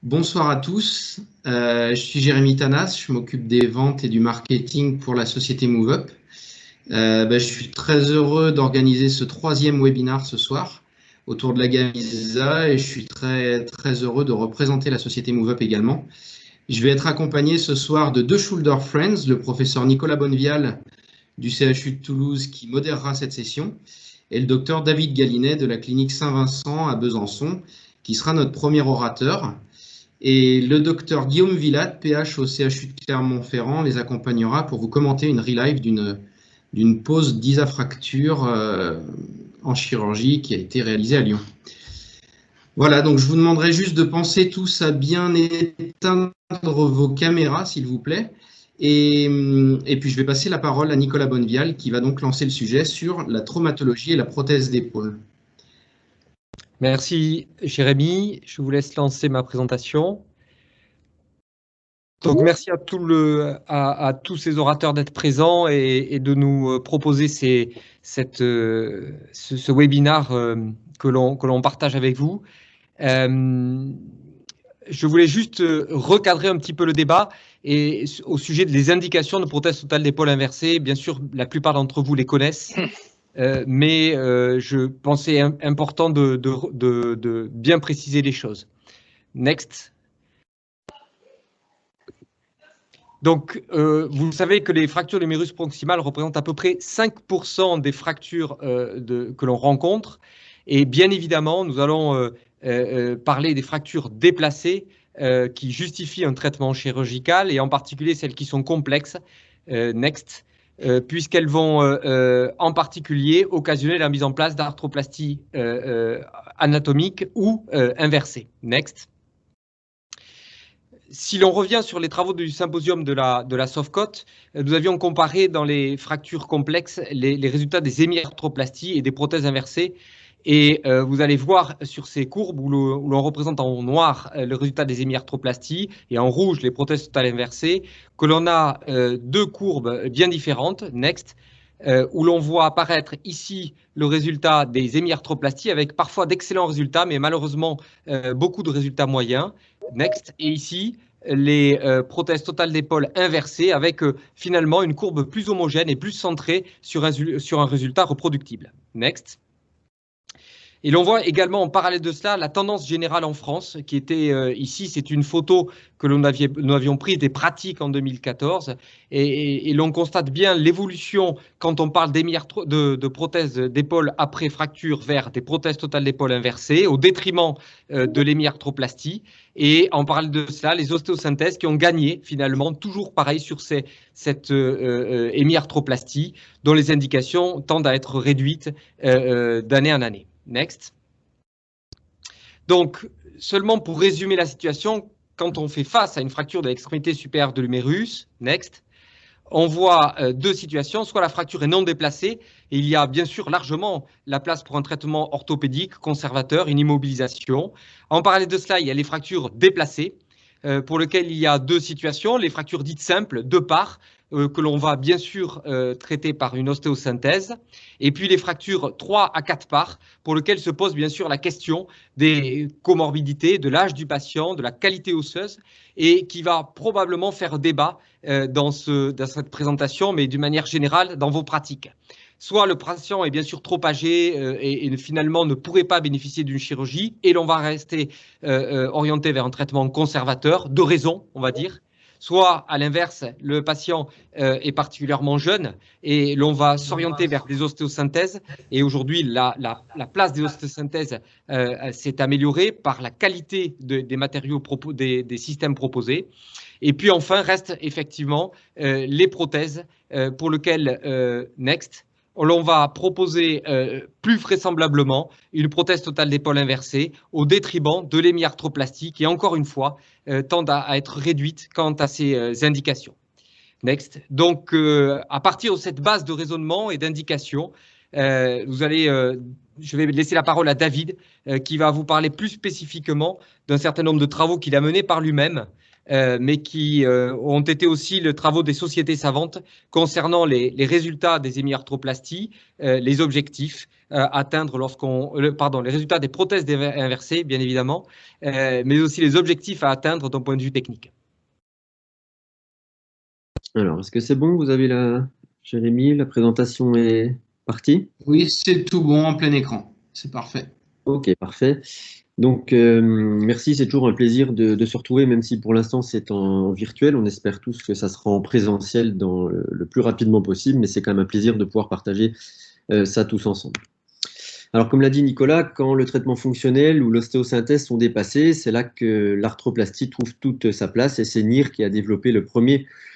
Bonsoir à tous, je suis Jérémy Tanas, je m'occupe des ventes et du marketing pour la société MoveUp. Je suis très heureux d'organiser ce troisième webinar ce soir autour de la gamme ISA et je suis très heureux de représenter la société MoveUp également. Je vais être accompagné ce soir de deux Shoulder Friends, le professeur Nicolas Bonnevial du CHU de Toulouse qui modérera cette session et le docteur David Gallinet de la clinique Saint-Vincent à Besançon qui sera notre premier orateur. Et le docteur Guillaume Villatte, PH au CHU de Clermont-Ferrand, les accompagnera pour vous commenter une relive d'une pose d'ISA-fracture en chirurgie qui a été réalisée à Lyon. Voilà, donc je vous demanderai juste de penser tous à bien éteindre vos caméras, s'il vous plaît. Et puis je vais passer la parole à Nicolas Bonnevial qui va donc lancer le sujet sur la traumatologie et la prothèse d'épaule. Merci Jérémy, je vous laisse lancer ma présentation. Donc merci à tous ces orateurs d'être présents et de nous proposer ce webinar que l'on partage avec vous. Je voulais juste recadrer un petit peu le débat et au sujet des indications de prothèse totale d'épaule inversée. Bien sûr, la plupart d'entre vous les connaissent. Mais je pensais important de bien préciser les choses. Next. Donc, vous savez que les fractures de l'humérus proximal représentent à peu près 5% des fractures que l'on rencontre. Et bien évidemment, nous allons parler des fractures déplacées qui justifient un traitement chirurgical et en particulier celles qui sont complexes. Next. Puisqu'elles vont en particulier occasionner la mise en place d'arthroplastie anatomique ou inversée. Next. Si l'on revient sur les travaux du symposium de la SOFCOT, nous avions comparé dans les fractures complexes les résultats des hémiarthroplasties et des prothèses inversées. Et vous allez voir sur ces courbes où l'on représente en noir le résultat des hémiarthroplasties et en rouge les prothèses totales inversées, que l'on a deux courbes bien différentes, next, où l'on voit apparaître ici le résultat des hémiarthroplasties avec parfois d'excellents résultats, mais malheureusement beaucoup de résultats moyens, next, et ici les prothèses totales d'épaule inversées avec finalement une courbe plus homogène et plus centrée sur un résultat reproductible, next. Et l'on voit également en parallèle de cela la tendance générale en France qui était ici, c'est une photo que nous avions prise des pratiques en 2014 et l'on constate bien l'évolution quand on parle de prothèses d'épaule après fracture vers des prothèses totales d'épaule inversées au détriment de l'hémiarthroplastie et en parallèle de cela les ostéosynthèses qui ont gagné finalement toujours pareil sur cette hémiarthroplastie dont les indications tendent à être réduites d'année en année. Next. Donc, seulement pour résumer la situation, quand on fait face à une fracture de l'extrémité supérieure de l'humérus, next, on voit deux situations, soit la fracture est non déplacée, et il y a bien sûr largement la place pour un traitement orthopédique conservateur, une immobilisation. En parallèle de cela, il y a les fractures déplacées, pour lesquelles il y a deux situations, les fractures dites simples, de part, que l'on va bien sûr traiter par une ostéosynthèse, et puis les fractures 3 à 4 parts, pour lesquelles se pose bien sûr la question des comorbidités, de l'âge du patient, de la qualité osseuse, et qui va probablement faire débat dans cette présentation, mais d'une manière générale dans vos pratiques. Soit le patient est bien sûr trop âgé et finalement ne pourrait pas bénéficier d'une chirurgie, et l'on va rester orienté vers un traitement conservateur, de raison, on va dire. Soit, à l'inverse, le patient est particulièrement jeune et l'on va s'orienter vers des ostéosynthèses. Et aujourd'hui, la place des ostéosynthèses s'est améliorée par la qualité des matériaux, des systèmes proposés. Et puis enfin, restent effectivement les prothèses pour lesquelles, next, l'on va proposer plus vraisemblablement une prothèse totale d'épaule inversée au détriment de l'hémiarthroplastie qui, encore une fois, tend à être réduite quant à ces indications. Next. Donc, à partir de cette base de raisonnement et d'indications, je vais laisser la parole à David qui va vous parler plus spécifiquement d'un certain nombre de travaux qu'il a menés par lui-même, mais qui ont été aussi les travaux des sociétés savantes concernant les résultats des hémiarthroplasties, les objectifs, atteindre les résultats des prothèses inversées, bien évidemment, mais aussi les objectifs à atteindre d'un point de vue technique. Alors, est-ce que c'est bon? Vous avez Jérémy, la présentation est partie? Oui, c'est tout bon en plein écran. C'est parfait. Ok, parfait. Donc, merci, c'est toujours un plaisir de se retrouver, même si pour l'instant c'est en virtuel. On espère tous que ça sera en présentiel le plus rapidement possible, mais c'est quand même un plaisir de pouvoir partager ça tous ensemble. Alors, comme l'a dit Nicolas, quand le traitement fonctionnel ou l'ostéosynthèse sont dépassés, c'est là que l'arthroplastie trouve toute sa place, et c'est NIR qui a développé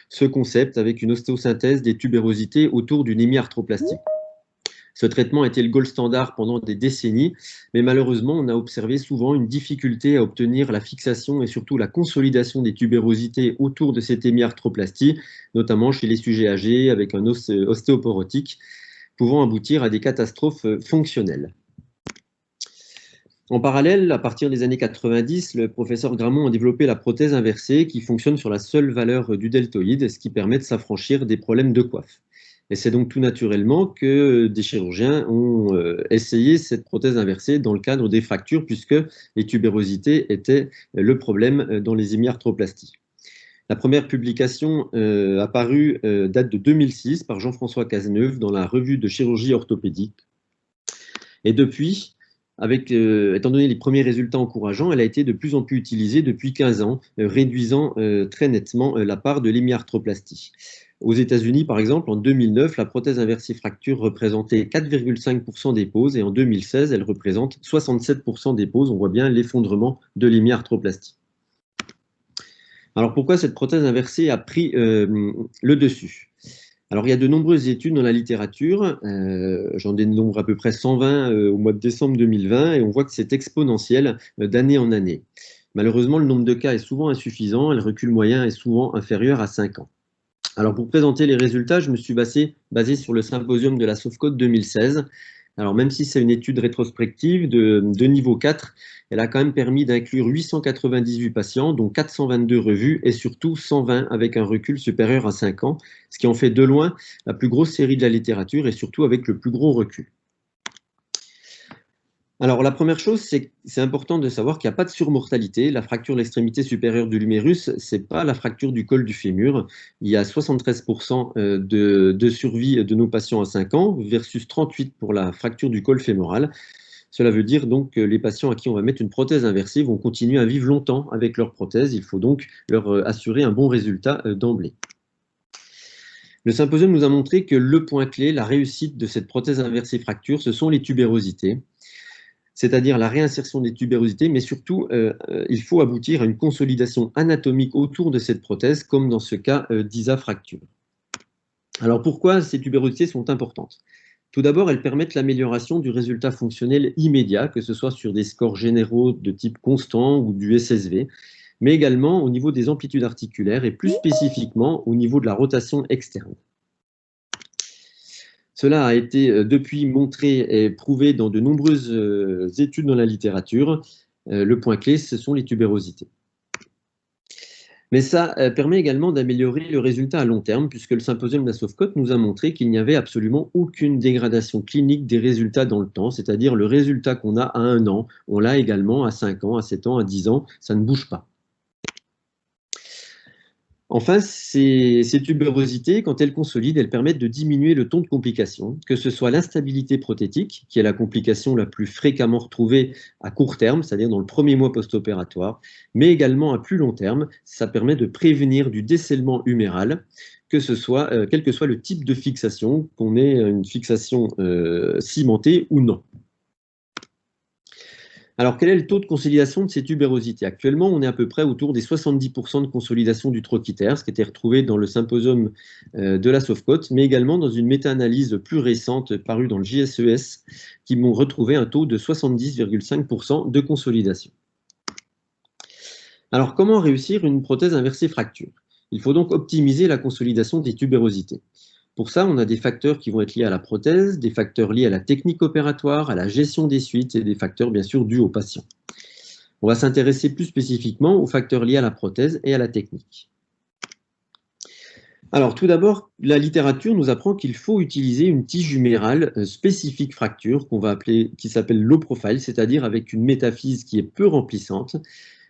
ce concept avec une ostéosynthèse des tubérosités autour d'une hémiarthroplastie. Ce traitement a été le gold standard pendant des décennies, mais malheureusement, on a observé souvent une difficulté à obtenir la fixation et surtout la consolidation des tubérosités autour de cette hémiarthroplastie, notamment chez les sujets âgés avec un os ostéoporotique, pouvant aboutir à des catastrophes fonctionnelles. En parallèle, à partir des années 90, le professeur Gramont a développé la prothèse inversée qui fonctionne sur la seule valeur du deltoïde, ce qui permet de s'affranchir des problèmes de coiffe. Et c'est donc tout naturellement que des chirurgiens ont essayé cette prothèse inversée dans le cadre des fractures, puisque les tubérosités étaient le problème dans les hémiarthroplasties. La première publication apparue date de 2006 par Jean-François Cazeneuve dans la revue de chirurgie orthopédique. Et depuis, étant donné les premiers résultats encourageants, elle a été de plus en plus utilisée depuis 15 ans, réduisant très nettement la part de l'hémiarthroplastie. Aux États-Unis, par exemple, en 2009, la prothèse inversée fracture représentait 4,5% des poses et en 2016, elle représente 67% des poses. On voit bien l'effondrement de l'hémiarthroplastie. Alors pourquoi cette prothèse inversée a pris le dessus? Alors il y a de nombreuses études dans la littérature, j'en dénombre à peu près 120 au mois de décembre 2020 et on voit que c'est exponentiel d'année en année. Malheureusement, le nombre de cas est souvent insuffisant et le recul moyen est souvent inférieur à 5 ans. Alors pour présenter les résultats, je me suis basé sur le symposium de la Sofcode 2016. Alors même si c'est une étude rétrospective de niveau 4, elle a quand même permis d'inclure 898 patients, dont 422 revues et surtout 120 avec un recul supérieur à 5 ans, ce qui en fait de loin la plus grosse série de la littérature et surtout avec le plus gros recul. Alors la première chose, c'est important de savoir qu'il n'y a pas de surmortalité. La fracture de l'extrémité supérieure de l'humérus, ce n'est pas la fracture du col du fémur. Il y a 73% de survie de nos patients à 5 ans versus 38% pour la fracture du col fémoral. Cela veut dire donc que les patients à qui on va mettre une prothèse inversée vont continuer à vivre longtemps avec leur prothèse. Il faut donc leur assurer un bon résultat d'emblée. Le symposium nous a montré que le point clé, la réussite de cette prothèse inversée fracture, ce sont les tubérosités, c'est-à-dire la réinsertion des tubérosités, mais surtout, il faut aboutir à une consolidation anatomique autour de cette prothèse, comme dans ce cas d'ISA-fracture. Alors pourquoi ces tubérosités sont importantes? Tout d'abord, elles permettent l'amélioration du résultat fonctionnel immédiat, que ce soit sur des scores généraux de type constant ou du SSV, mais également au niveau des amplitudes articulaires et plus spécifiquement au niveau de la rotation externe. Cela a été depuis montré et prouvé dans de nombreuses études dans la littérature. Le point clé, ce sont les tubérosités. Mais ça permet également d'améliorer le résultat à long terme, puisque le symposium de la Sofcode nous a montré qu'il n'y avait absolument aucune dégradation clinique des résultats dans le temps, c'est-à-dire le résultat qu'on a à 1 an, on l'a également à 5 ans, à 7 ans, à 10 ans, ça ne bouge pas. Enfin, ces tubérosités, quand elles consolident, elles permettent de diminuer le taux de complications, que ce soit l'instabilité prothétique, qui est la complication la plus fréquemment retrouvée à court terme, c'est-à-dire dans le premier mois post-opératoire, mais également à plus long terme, ça permet de prévenir du décèlement huméral, quel que soit le type de fixation, qu'on ait une fixation cimentée ou non. Alors, quel est le taux de consolidation de ces tubérosités? Actuellement, on est à peu près autour des 70% de consolidation du trochiter, ce qui était retrouvé dans le symposium de la Sofcode, mais également dans une méta-analyse plus récente parue dans le JSES, qui m'ont retrouvé un taux de 70,5% de consolidation. Alors, comment réussir une prothèse inversée fracture? Il faut donc optimiser la consolidation des tubérosités. Pour ça, on a des facteurs qui vont être liés à la prothèse, des facteurs liés à la technique opératoire, à la gestion des suites et des facteurs bien sûr dus au patient. On va s'intéresser plus spécifiquement aux facteurs liés à la prothèse et à la technique. Alors, tout d'abord, la littérature nous apprend qu'il faut utiliser une tige humérale spécifique fracture qui s'appelle low profile, c'est-à-dire avec une métaphyse qui est peu remplissante.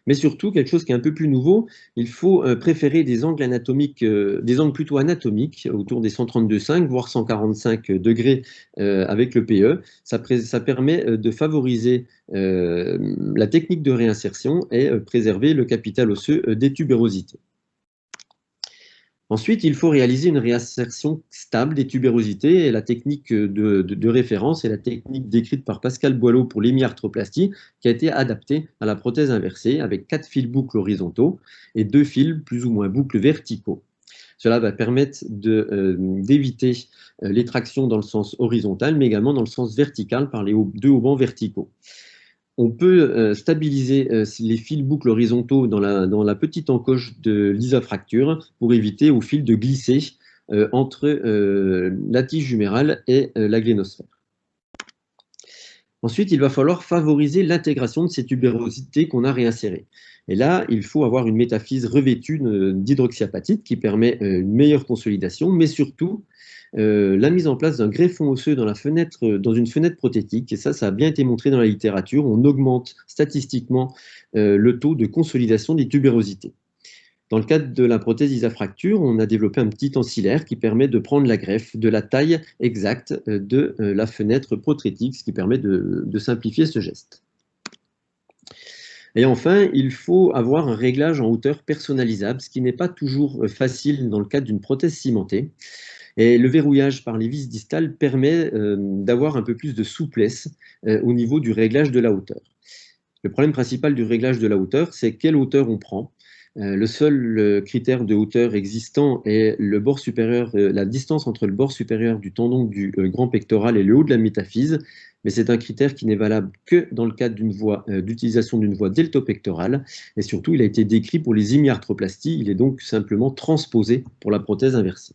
Mais surtout, quelque chose qui est un peu plus nouveau, il faut préférer des angles anatomiques, des angles plutôt anatomiques, autour des 132,5, voire 145 degrés avec le PE. Ça permet de favoriser la technique de réinsertion et préserver le capital osseux des tubérosités. Ensuite, il faut réaliser une réinsertion stable des tubérosités, et la technique de référence est la technique décrite par Pascal Boileau pour l'hémiarthroplastie, qui a été adaptée à la prothèse inversée avec 4 fils boucles horizontaux et 2 fils plus ou moins boucles verticaux. Cela va permettre d'éviter les tractions dans le sens horizontal, mais également dans le sens vertical par les deux haubans verticaux. On peut stabiliser les fils boucles horizontaux dans la petite encoche de l'isofracture pour éviter au fil de glisser entre la tige humérale et la glénosphère. Ensuite, il va falloir favoriser l'intégration de ces tubérosités qu'on a réinsérées. Et là, il faut avoir une métaphyse revêtue d'hydroxyapatite qui permet une meilleure consolidation, mais surtout la mise en place d'un greffon osseux dans une fenêtre prothétique, et ça a bien été montré dans la littérature. On augmente statistiquement le taux de consolidation des tubérosités. Dans le cadre de la prothèse isofracture, on a développé un petit ancillaire qui permet de prendre la greffe de la taille exacte de la fenêtre prothétique, ce qui permet de simplifier ce geste. Et enfin, il faut avoir un réglage en hauteur personnalisable, ce qui n'est pas toujours facile dans le cadre d'une prothèse cimentée. Et le verrouillage par les vis distales permet d'avoir un peu plus de souplesse au niveau du réglage de la hauteur. Le problème principal du réglage de la hauteur, c'est quelle hauteur on prend. Le seul critère de hauteur existant est le bord supérieur, la distance entre le bord supérieur du tendon du grand pectoral et le haut de la métaphyse, mais c'est un critère qui n'est valable que dans le cadre d'utilisation d'une voie deltopectorale, et surtout il a été décrit pour les hémiarthroplasties, il est donc simplement transposé pour la prothèse inversée.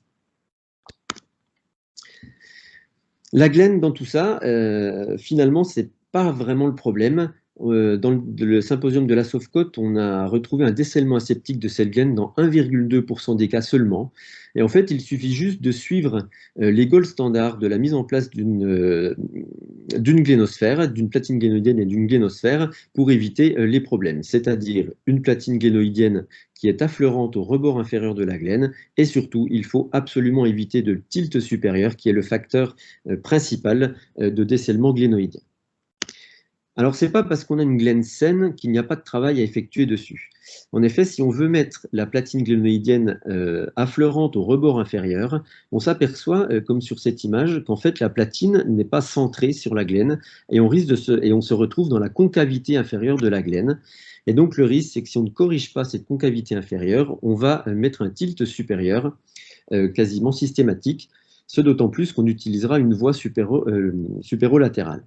La glène dans tout ça, finalement, c'est pas vraiment le problème. Dans le symposium de la Sofcote, on a retrouvé un décèlement aseptique de cette glène dans 1,2% des cas seulement. Et en fait, il suffit juste de suivre les gold standards de la mise en place d'une glénosphère, d'une platine glénoïdienne et d'une glénosphère pour éviter les problèmes. C'est-à-dire une platine glénoïdienne qui est affleurante au rebord inférieur de la glène, et surtout, il faut absolument éviter de tilt supérieur, qui est le facteur principal de décèlement glénoïdien. Alors, ce n'est pas parce qu'on a une glène saine qu'il n'y a pas de travail à effectuer dessus. En effet, si on veut mettre la platine glénoïdienne affleurante au rebord inférieur, on s'aperçoit, comme sur cette image, qu'en fait, la platine n'est pas centrée sur la glène, et on se retrouve dans la concavité inférieure de la glène. Et donc, le risque, c'est que si on ne corrige pas cette concavité inférieure, on va mettre un tilt supérieur quasiment systématique, ce d'autant plus qu'on utilisera une voie supérolatérale.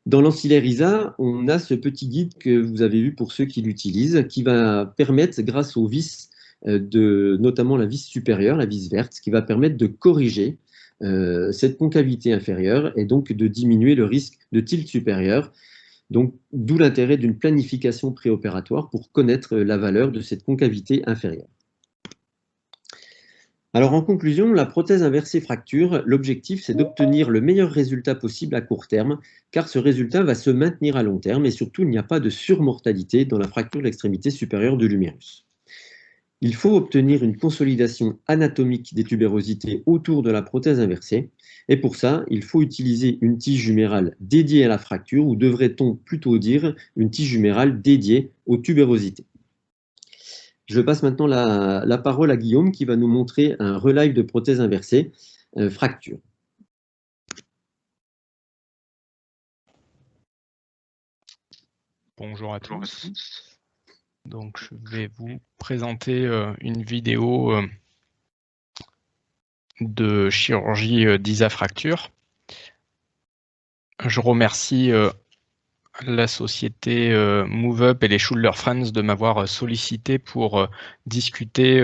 Dans l'ancillaire ISA, on a ce petit guide que vous avez vu pour ceux qui l'utilisent, qui va permettre, grâce aux vis, notamment la vis supérieure, la vis verte, qui va permettre de corriger cette concavité inférieure et donc de diminuer le risque de tilt supérieur. Donc, d'où l'intérêt d'une planification préopératoire pour connaître la valeur de cette concavité inférieure. Alors, en conclusion, la prothèse inversée fracture, l'objectif, c'est d'obtenir le meilleur résultat possible à court terme, car ce résultat va se maintenir à long terme, et surtout, il n'y a pas de surmortalité dans la fracture de l'extrémité supérieure de l'humérus. Il faut obtenir une consolidation anatomique des tubérosités autour de la prothèse inversée, et pour ça, il faut utiliser une tige humérale dédiée à la fracture, ou devrait-on plutôt dire une tige humérale dédiée aux tubérosités. Je passe maintenant la parole à Guillaume qui va nous montrer un relive de prothèse inversée, fracture. Bonjour à tous. Donc, je vais vous présenter une vidéo de chirurgie d'ISA-fracture. Je remercie la société MoveUp et les Schuldler Friends de m'avoir sollicité pour discuter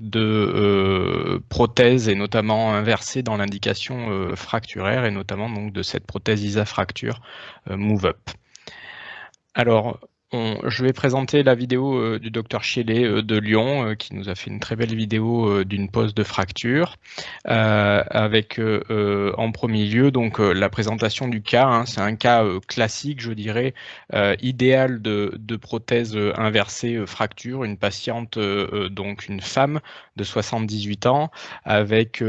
de prothèses et notamment inversées dans l'indication fracturaire et notamment donc de cette prothèse ISA-fracture MoveUp. Alors, Je vais présenter la vidéo du docteur Chiellet de Lyon, qui nous a fait une très belle vidéo d'une pose de fracture, avec en premier lieu donc la présentation du cas. Hein, c'est un cas classique, je dirais, idéal de prothèse inversée fracture. Une patiente, donc une femme de 78 ans, avec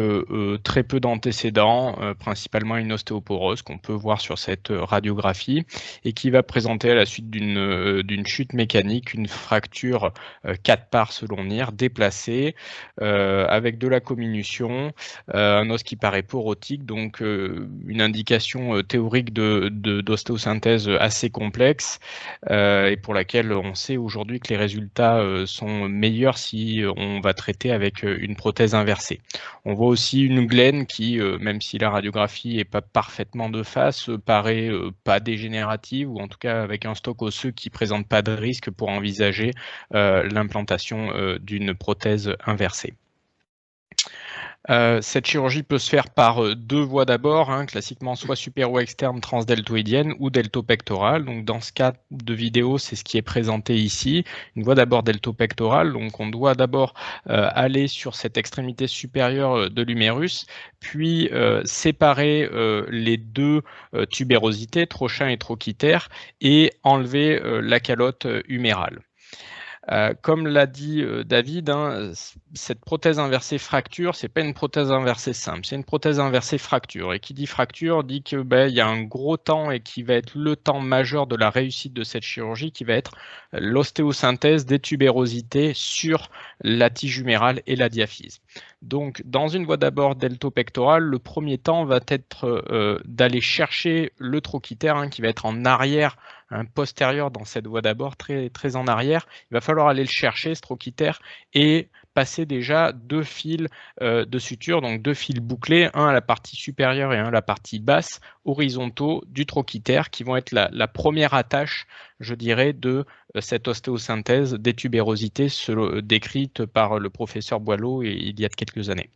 très peu d'antécédents, principalement une ostéoporose qu'on peut voir sur cette radiographie, et qui va présenter à la suite d'une chute mécanique, une fracture 4 parts selon NIR, déplacée, avec de la comminution, un os qui paraît porotique, donc une indication théorique d'ostéosynthèse assez complexe, et pour laquelle on sait aujourd'hui que les résultats sont meilleurs si on va traiter avec une prothèse inversée. On voit aussi une glène qui, même si la radiographie n'est pas parfaitement de face, paraît pas dégénérative, ou en tout cas avec un stock osseux qui ne présente pas de risque pour envisager l'implantation d'une prothèse inversée. Cette chirurgie peut se faire par deux voies d'abord, hein, classiquement soit supéro-externe transdeltoïdienne ou deltopectorale. Donc dans ce cas de vidéo, c'est ce qui est présenté ici. Une voie d'abord deltopectorale, donc on doit d'abord aller sur cette extrémité supérieure de l'humérus, puis séparer les deux tubérosités, trochin et trochitaire, et enlever la calotte humérale. Comme l'a dit David, hein, cette prothèse inversée fracture, c'est pas une prothèse inversée simple, c'est une prothèse inversée fracture. Et qui dit fracture dit que il y a un gros temps, et qui va être le temps majeur de la réussite de cette chirurgie, qui va être l'ostéosynthèse des tubérosités sur la tige humérale et la diaphyse. Donc, dans une voie d'abord deltopectorale, le premier temps va être d'aller chercher le trochitaire, hein, qui va être en arrière, postérieur dans cette voie d'abord, très, très en arrière. Il va falloir aller le chercher, ce trochitaire, et passer déjà deux fils de suture, donc deux fils bouclés, un à la partie supérieure et un à la partie basse, horizontaux du trochitaire, qui vont être la première attache, je dirais, de cette ostéosynthèse des tubérosités décrite par le professeur Boileau il y a quelques années.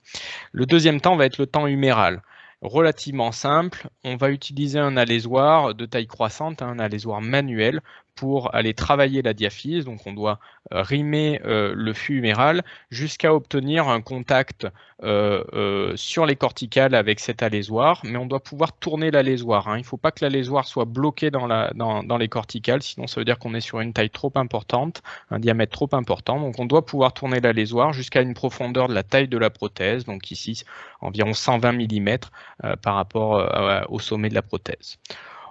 Le deuxième temps va être le temps huméral. Relativement simple, on va utiliser un allésoir de taille croissante, un allésoir manuel, pour aller travailler la diaphyse. Donc on doit rimer le fût huméral jusqu'à obtenir un contact sur les corticales avec cet allésoir, mais on doit pouvoir tourner l'allésoir. Il ne faut pas que l'allésoir soit bloqué dans les corticales, sinon ça veut dire qu'on est sur une taille trop importante, un diamètre trop important. Donc on doit pouvoir tourner l'allésoir jusqu'à une profondeur de la taille de la prothèse, donc ici environ 120 mm par rapport au sommet de la prothèse.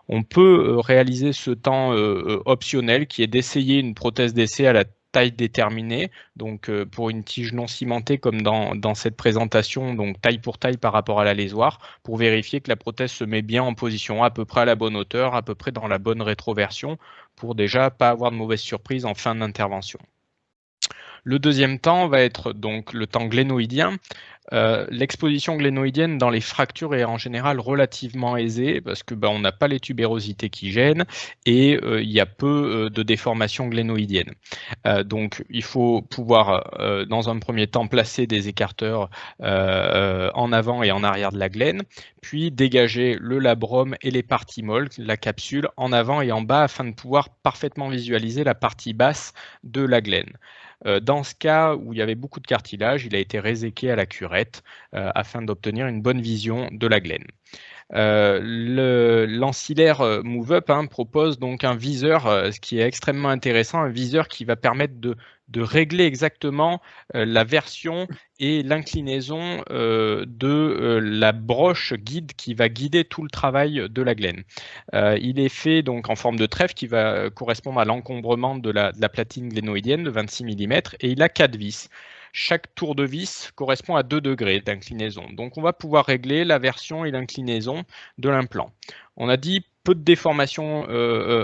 On peut réaliser ce temps optionnel, qui est d'essayer une prothèse d'essai à la taille déterminée, donc pour une tige non cimentée comme dans cette présentation, donc taille pour taille par rapport à l'allésoir, pour vérifier que la prothèse se met bien en position, à peu près à la bonne hauteur, à peu près dans la bonne rétroversion, pour déjà pas avoir de mauvaise surprise en fin d'intervention. Le deuxième temps va être donc le temps glénoïdien. L'exposition glénoïdienne dans les fractures est en général relativement aisée, parce que on n'a pas les tubérosités qui gênent, et il y a peu de déformation glénoïdienne. Donc il faut pouvoir dans un premier temps placer des écarteurs en avant et en arrière de la glène, puis dégager le labrum et les parties molles, la capsule, en avant et en bas, afin de pouvoir parfaitement visualiser la partie basse de la glène. Dans ce cas où il y avait beaucoup de cartilage, il a été réséqué à la curette afin d'obtenir une bonne vision de la glène. L'ancillaire Move-Up propose donc un viseur, ce qui est extrêmement intéressant, un viseur qui va permettre de régler exactement la version et l'inclinaison de la broche guide qui va guider tout le travail de la glène. Il est fait donc en forme de trèfle qui va correspondre à l'encombrement de la platine glénoïdienne de 26 mm, et il a 4 vis. Chaque tour de vis correspond à 2 degrés d'inclinaison. Donc on va pouvoir régler la version et l'inclinaison de l'implant. On a dit peu de déformation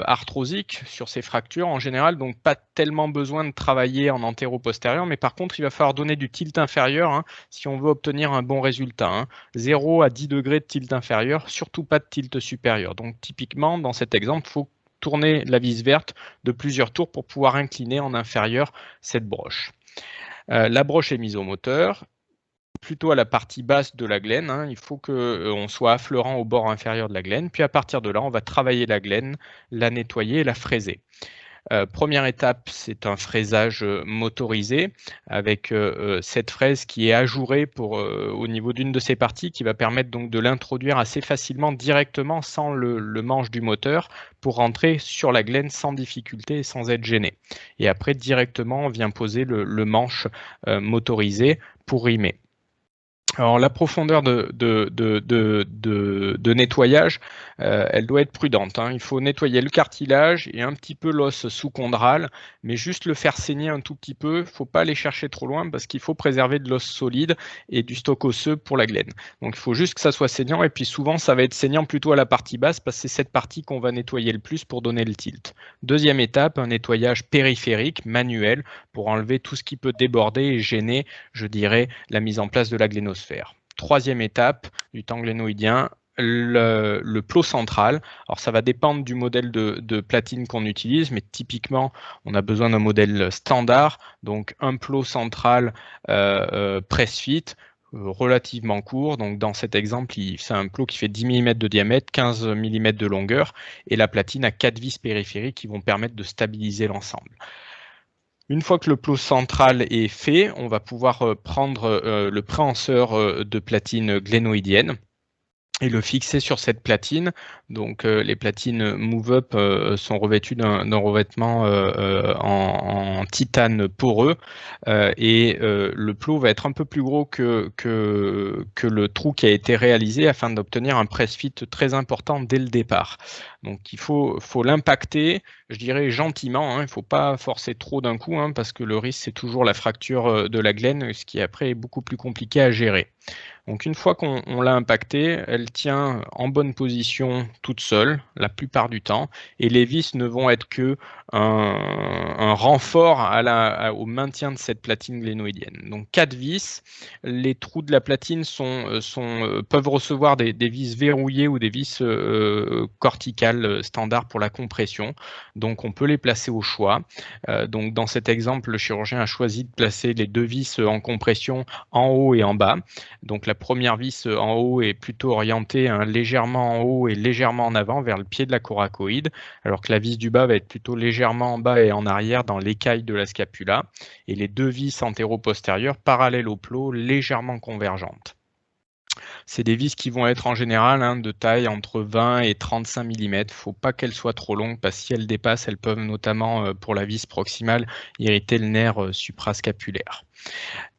arthrosique sur ces fractures en général, donc pas tellement besoin de travailler en antéro-postérieur, mais par contre il va falloir donner du tilt inférieur si on veut obtenir un bon résultat. 0 à 10 degrés de tilt inférieur, surtout pas de tilt supérieur. Donc typiquement dans cet exemple, il faut tourner la vis verte de plusieurs tours pour pouvoir incliner en inférieur cette broche. La broche est mise au moteur, plutôt à la partie basse de la glène. Il faut qu'on soit affleurant au bord inférieur de la glène. Puis à partir de là, on va travailler la glène, la nettoyer et la fraiser. Première étape, c'est un fraisage motorisé avec cette fraise qui est ajourée au niveau d'une de ces parties qui va permettre donc de l'introduire assez facilement directement sans le manche du moteur pour rentrer sur la glaine sans difficulté et sans être gêné. Et après, directement, on vient poser le manche motorisé pour rimer. Alors la profondeur de nettoyage, elle doit être prudente, hein. Il faut nettoyer le cartilage et un petit peu l'os sous-chondral, mais juste le faire saigner un tout petit peu. Il ne faut pas aller chercher trop loin parce qu'il faut préserver de l'os solide et du stock osseux pour la glaine. Donc il faut juste que ça soit saignant et puis souvent ça va être saignant plutôt à la partie basse parce que c'est cette partie qu'on va nettoyer le plus pour donner le tilt. Deuxième étape, un nettoyage périphérique, manuel, pour enlever tout ce qui peut déborder et gêner, je dirais, la mise en place de la glénosphère. Troisième étape du temps glénoïdien, le plot central. Alors ça va dépendre du modèle de platine qu'on utilise, mais typiquement on a besoin d'un modèle standard, donc un plot central press fit relativement court. Donc dans cet exemple, c'est un plot qui fait 10 mm de diamètre, 15 mm de longueur, et la platine a 4 vis périphériques qui vont permettre de stabiliser l'ensemble. Une fois que le plot central est fait, on va pouvoir prendre le préhenseur de platine glénoïdienne et le fixer sur cette platine. Donc les platines Move-Up sont revêtues d'un revêtement en titane poreux et le plot va être un peu plus gros que le trou qui a été réalisé afin d'obtenir un press fit très important dès le départ. Donc il faut l'impacter, je dirais gentiment, hein. Il ne faut pas forcer trop d'un coup, hein, parce que le risque c'est toujours la fracture de la glaine, ce qui après est beaucoup plus compliqué à gérer. Donc une fois qu'on l'a impactée, elle tient en bonne position toute seule la plupart du temps et les vis ne vont être que un renfort au maintien de cette platine glénoïdienne. Donc 4 vis, les trous de la platine peuvent recevoir des vis verrouillées ou des vis corticales standards pour la compression. Donc on peut les placer au choix. Donc dans cet exemple, le chirurgien a choisi de placer les 2 vis en compression en haut et en bas. Donc la première vis en haut est plutôt orientée légèrement en haut et légèrement en avant vers le pied de la coracoïde, alors que la vis du bas va être plutôt légèrement en bas et en arrière dans l'écaille de la scapula, et les 2 vis antéro-postérieures parallèles au plot, légèrement convergentes. C'est des vis qui vont être en général de taille entre 20 et 35 mm. Il ne faut pas qu'elles soient trop longues parce que si elles dépassent, elles peuvent notamment pour la vis proximale irriter le nerf suprascapulaire.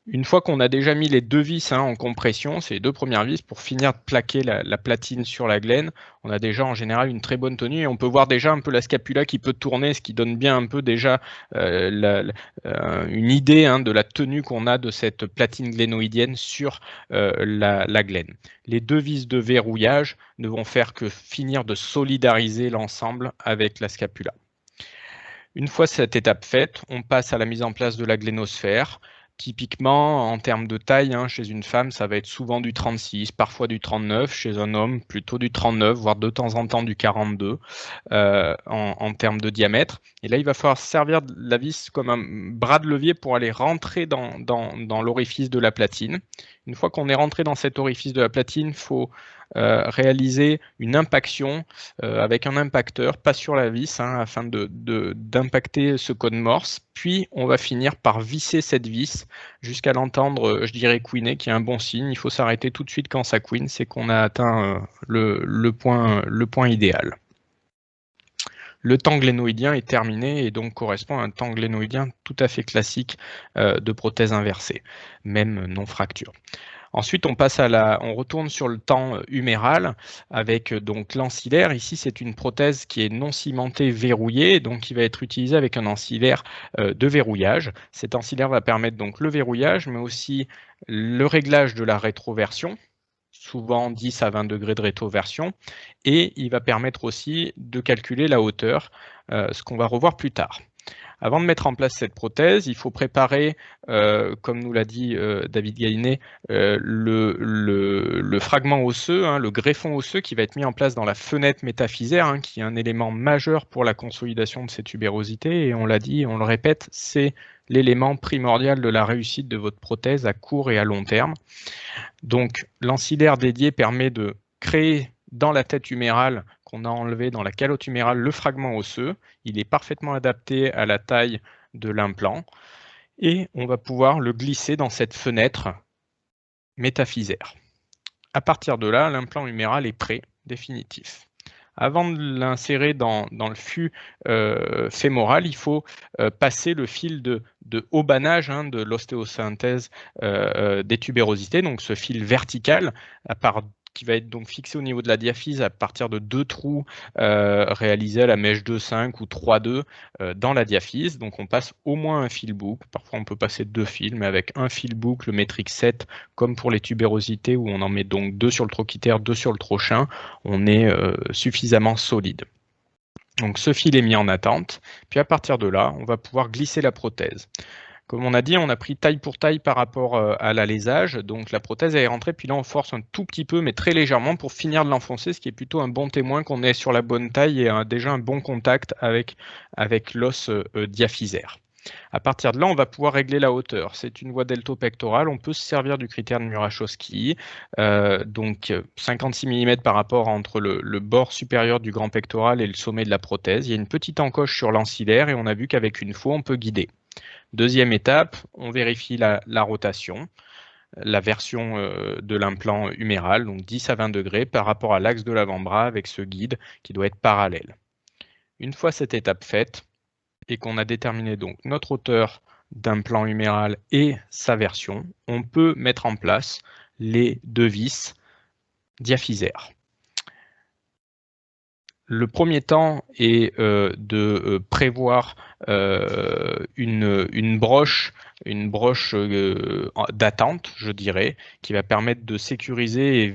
Une fois qu'on a déjà mis les 2 vis en compression, c'est les 2 premières vis, pour finir de plaquer la platine sur la glaine, on a déjà en général une très bonne tenue et on peut voir déjà un peu la scapula qui peut tourner, ce qui donne bien un peu déjà une idée de la tenue qu'on a de cette platine glénoïdienne sur la glaine. Les 2 vis de verrouillage ne vont faire que finir de solidariser l'ensemble avec la scapula. Une fois cette étape faite, on passe à la mise en place de la glénosphère. Typiquement, en termes de taille, chez une femme, ça va être souvent du 36, parfois du 39, chez un homme, plutôt du 39, voire de temps en temps du 42 en termes de diamètre. Et là, il va falloir servir la vis comme un bras de levier pour aller rentrer dans l'orifice de la platine. Une fois qu'on est rentré dans cet orifice de la platine, il faut réaliser une impaction avec un impacteur, pas sur la vis, afin d'impacter ce code Morse. Puis, on va finir par visser cette vis jusqu'à l'entendre, je dirais, couiner, qui est un bon signe. Il faut s'arrêter tout de suite quand ça couine, c'est qu'on a atteint le point idéal. Le temps glénoïdien est terminé et donc correspond à un temps glénoïdien tout à fait classique de prothèse inversée, même non fracture. Ensuite, on retourne sur le temps huméral avec donc l'ancillaire. Ici, c'est une prothèse qui est non cimentée verrouillée, donc qui va être utilisée avec un ancillaire de verrouillage. Cet ancillaire va permettre donc le verrouillage, mais aussi le réglage de la rétroversion, souvent 10 à 20 degrés de rétroversion, et il va permettre aussi de calculer la hauteur, ce qu'on va revoir plus tard. Avant de mettre en place cette prothèse, il faut préparer, comme nous l'a dit David Galinet, le fragment osseux, le greffon osseux qui va être mis en place dans la fenêtre métaphysaire, qui est un élément majeur pour la consolidation de cette tubérosité. Et on l'a dit, on le répète, c'est l'élément primordial de la réussite de votre prothèse à court et à long terme. Donc, l'ancillaire dédié permet de créer dans la tête humérale qu'on a enlevé dans la calotte humérale le fragment osseux. Il est parfaitement adapté à la taille de l'implant et on va pouvoir le glisser dans cette fenêtre métaphysaire. À partir de là, l'implant huméral est prêt, définitif. Avant de l'insérer dans le fût fémoral, il faut passer le fil de haubanage de l'ostéosynthèse des tubérosités, donc ce fil vertical qui va être donc fixé au niveau de la diaphyse à partir de 2 trous réalisés à la mèche 2,5 ou 3,2 dans la diaphyse. Donc on passe au moins un fil boucle, parfois on peut passer 2 fils, mais avec un fil boucle métrique 7, comme pour les tubérosités où on en met donc 2 sur le trochiter, 2 sur le trochin, on est suffisamment solide. Donc ce fil est mis en attente, puis à partir de là, on va pouvoir glisser la prothèse. Comme on a dit, on a pris taille pour taille par rapport à l'alésage, donc la prothèse est rentrée, puis là on force un tout petit peu, mais très légèrement pour finir de l'enfoncer, ce qui est plutôt un bon témoin qu'on est sur la bonne taille et déjà un bon contact avec l'os diaphysaire. À partir de là, on va pouvoir régler la hauteur. C'est une voie deltopectorale, on peut se servir du critère de Murachowski, donc 56 mm par rapport entre le bord supérieur du grand pectoral et le sommet de la prothèse. Il y a une petite encoche sur l'ancillaire et on a vu qu'avec une faux, on peut guider. Deuxième étape, on vérifie la rotation, la version de l'implant huméral, donc 10 à 20 degrés par rapport à l'axe de l'avant-bras avec ce guide qui doit être parallèle. Une fois cette étape faite et qu'on a déterminé donc notre hauteur d'implant huméral et sa version, on peut mettre en place les 2 vis diaphysaires. Le premier temps est de prévoir une broche d'attente, je dirais, qui va permettre de sécuriser et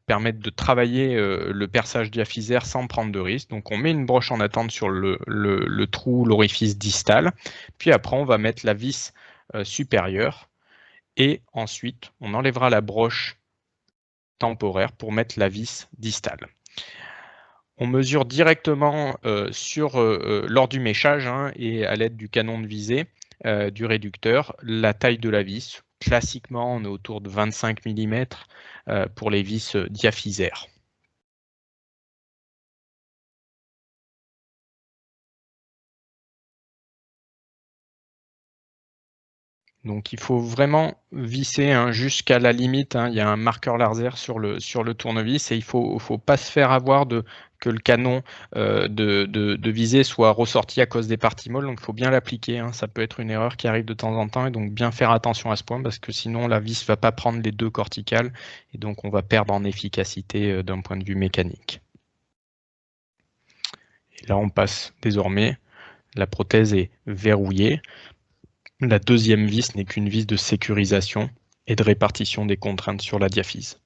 permettre de travailler le perçage diaphysaire sans prendre de risque. Donc on met une broche en attente sur le trou, l'orifice distal, puis après on va mettre la vis supérieure et ensuite on enlèvera la broche temporaire pour mettre la vis distale. On mesure directement lors du méchage et à l'aide du canon de visée du réducteur la taille de la vis. Classiquement, on est autour de 25 mm pour les vis diaphysaires. Donc il faut vraiment visser jusqu'à la limite. Il y a un marqueur laser sur le tournevis et il ne faut pas se faire avoir que le canon de visée soit ressorti à cause des parties molles. Donc il faut bien l'appliquer. Ça peut être une erreur qui arrive de temps en temps et donc bien faire attention à ce point parce que sinon la vis ne va pas prendre les 2 corticales et donc on va perdre en efficacité d'un point de vue mécanique. Et là on passe désormais, la prothèse est verrouillée. La deuxième vis n'est qu'une vis de sécurisation et de répartition des contraintes sur la diaphyse.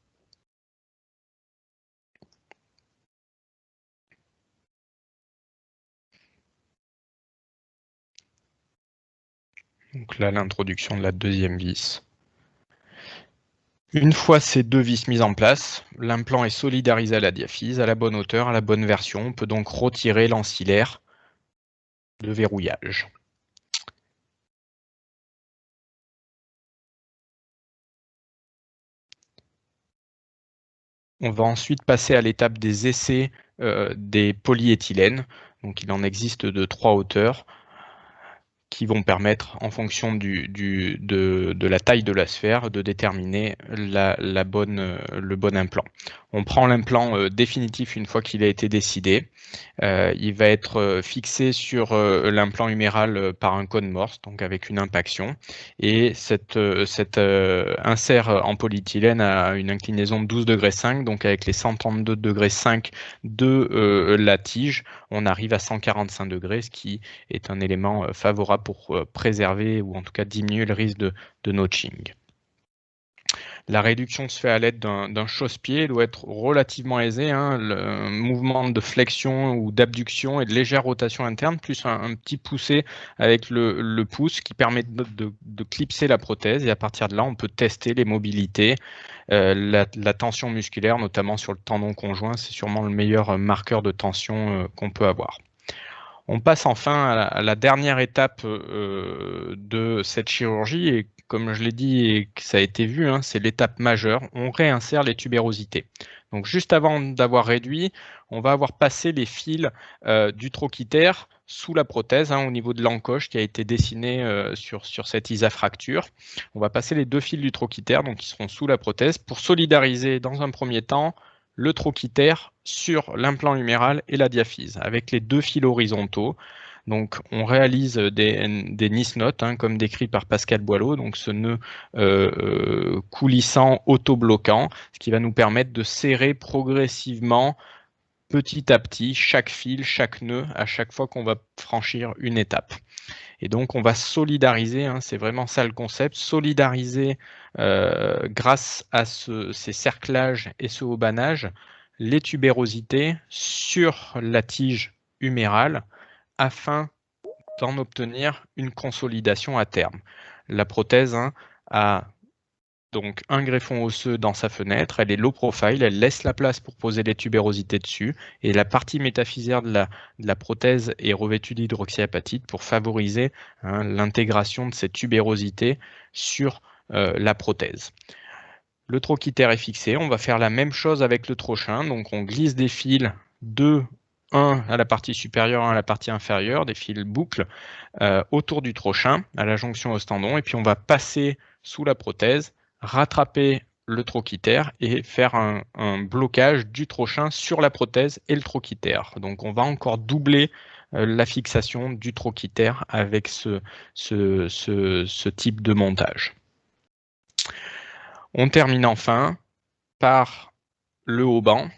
Donc là, l'introduction de la deuxième vis. Une fois ces 2 vis mises en place, l'implant est solidarisé à la diaphyse, à la bonne hauteur, à la bonne version. On peut donc retirer l'ancillaire de verrouillage. On va ensuite passer à l'étape des essais des polyéthylènes. Donc il en existe de 3 hauteurs qui vont permettre, en fonction de la taille de la sphère, de déterminer le bon implant. On prend l'implant définitif une fois qu'il a été décidé. Il va être fixé sur l'implant huméral par un cône Morse, donc avec une impaction. Et cet insert en polyéthylène a une inclinaison de 12,5 degrés, donc avec les 132,5 degrés de la tige, on arrive à 145 degrés, ce qui est un élément favorable pour préserver ou en tout cas diminuer le risque de notching. La réduction se fait à l'aide d'un chausse-pied, doit être relativement aisé. Le mouvement de flexion ou d'abduction et de légère rotation interne, plus un petit poussé avec le pouce qui permet de clipser la prothèse. Et à partir de là, on peut tester les mobilités, la tension musculaire, notamment sur le tendon conjoint. C'est sûrement le meilleur marqueur de tension qu'on peut avoir. On passe enfin à la dernière étape de cette chirurgie et comme je l'ai dit et que ça a été vu, hein, c'est l'étape majeure. On réinsère les tubérosités. Donc juste avant d'avoir réduit, on va avoir passé les fils du trochiter sous la prothèse, hein, au niveau de l'encoche qui a été dessinée sur cette isafracture. On va passer les 2 fils du trochiter, donc qui seront sous la prothèse, pour solidariser dans un premier temps le trochiter sur l'implant huméral et la diaphyse, avec les 2 fils horizontaux. Donc, on réalise des Nice notes, hein, comme décrit par Pascal Boileau, donc ce nœud coulissant auto-bloquant, ce qui va nous permettre de serrer progressivement, petit à petit, chaque fil, chaque nœud, à chaque fois qu'on va franchir une étape. Et donc, on va solidariser, hein, c'est vraiment ça le concept, solidariser grâce à ces cerclages et ce haubanage, les tubérosités sur la tige humérale, afin d'en obtenir une consolidation à terme. La prothèse, hein, a donc un greffon osseux dans sa fenêtre, elle est low profile, elle laisse la place pour poser les tubérosités dessus, et la partie métaphysaire de la prothèse est revêtue d'hydroxyapatite pour favoriser, hein, l'intégration de ces tubérosités sur la prothèse. Le trochiter est fixé, on va faire la même chose avec le trochin, donc on glisse des fils, un à la partie supérieure, un à la partie inférieure, des fils boucles autour du trochin, à la jonction os tendon, et puis on va passer sous la prothèse, rattraper le trochiter et faire un blocage du trochin sur la prothèse et le trochiter. Donc on va encore doubler la fixation du trochiter avec ce type de montage. On termine enfin par le haubans.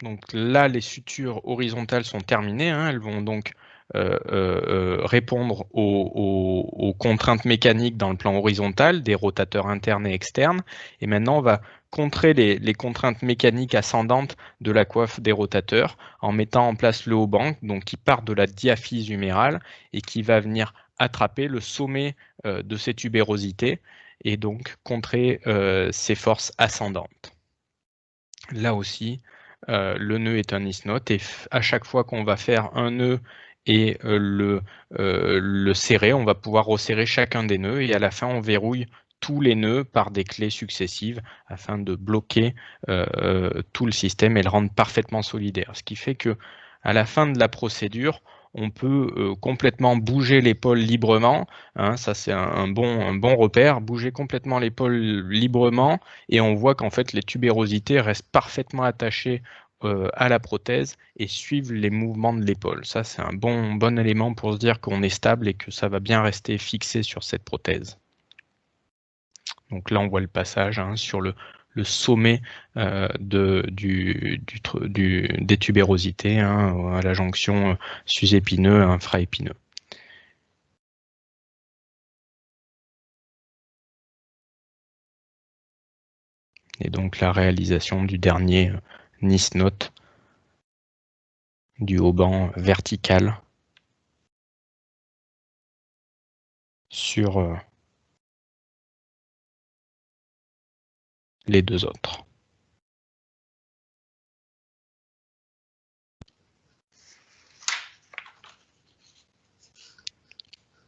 Donc là, les sutures horizontales sont terminées, hein, elles vont donc répondre aux contraintes mécaniques dans le plan horizontal, des rotateurs internes et externes. Et maintenant, on va contrer les contraintes mécaniques ascendantes de la coiffe des rotateurs en mettant en place le hauban, donc qui part de la diaphyse humérale et qui va venir attraper le sommet de ces tubérosités et donc contrer ces forces ascendantes. Là aussi, le nœud est un Nice note et à chaque fois qu'on va faire un nœud et le serrer, on va pouvoir resserrer chacun des nœuds et à la fin on verrouille tous les nœuds par des clés successives afin de bloquer tout le système et le rendre parfaitement solidaire. Ce qui fait que à la fin de la procédure, on peut complètement bouger l'épaule librement, hein, ça c'est un bon repère, bouger complètement l'épaule librement et on voit qu'en fait les tubérosités restent parfaitement attachées à la prothèse et suivent les mouvements de l'épaule. Ça c'est un bon élément pour se dire qu'on est stable et que ça va bien rester fixé sur cette prothèse. Donc là on voit le passage, hein, sur le sommet des tubérosités, hein, à la jonction sus-épineux, infra-épineux. Et donc la réalisation du dernier Nice note du hauban vertical sur les 2 autres.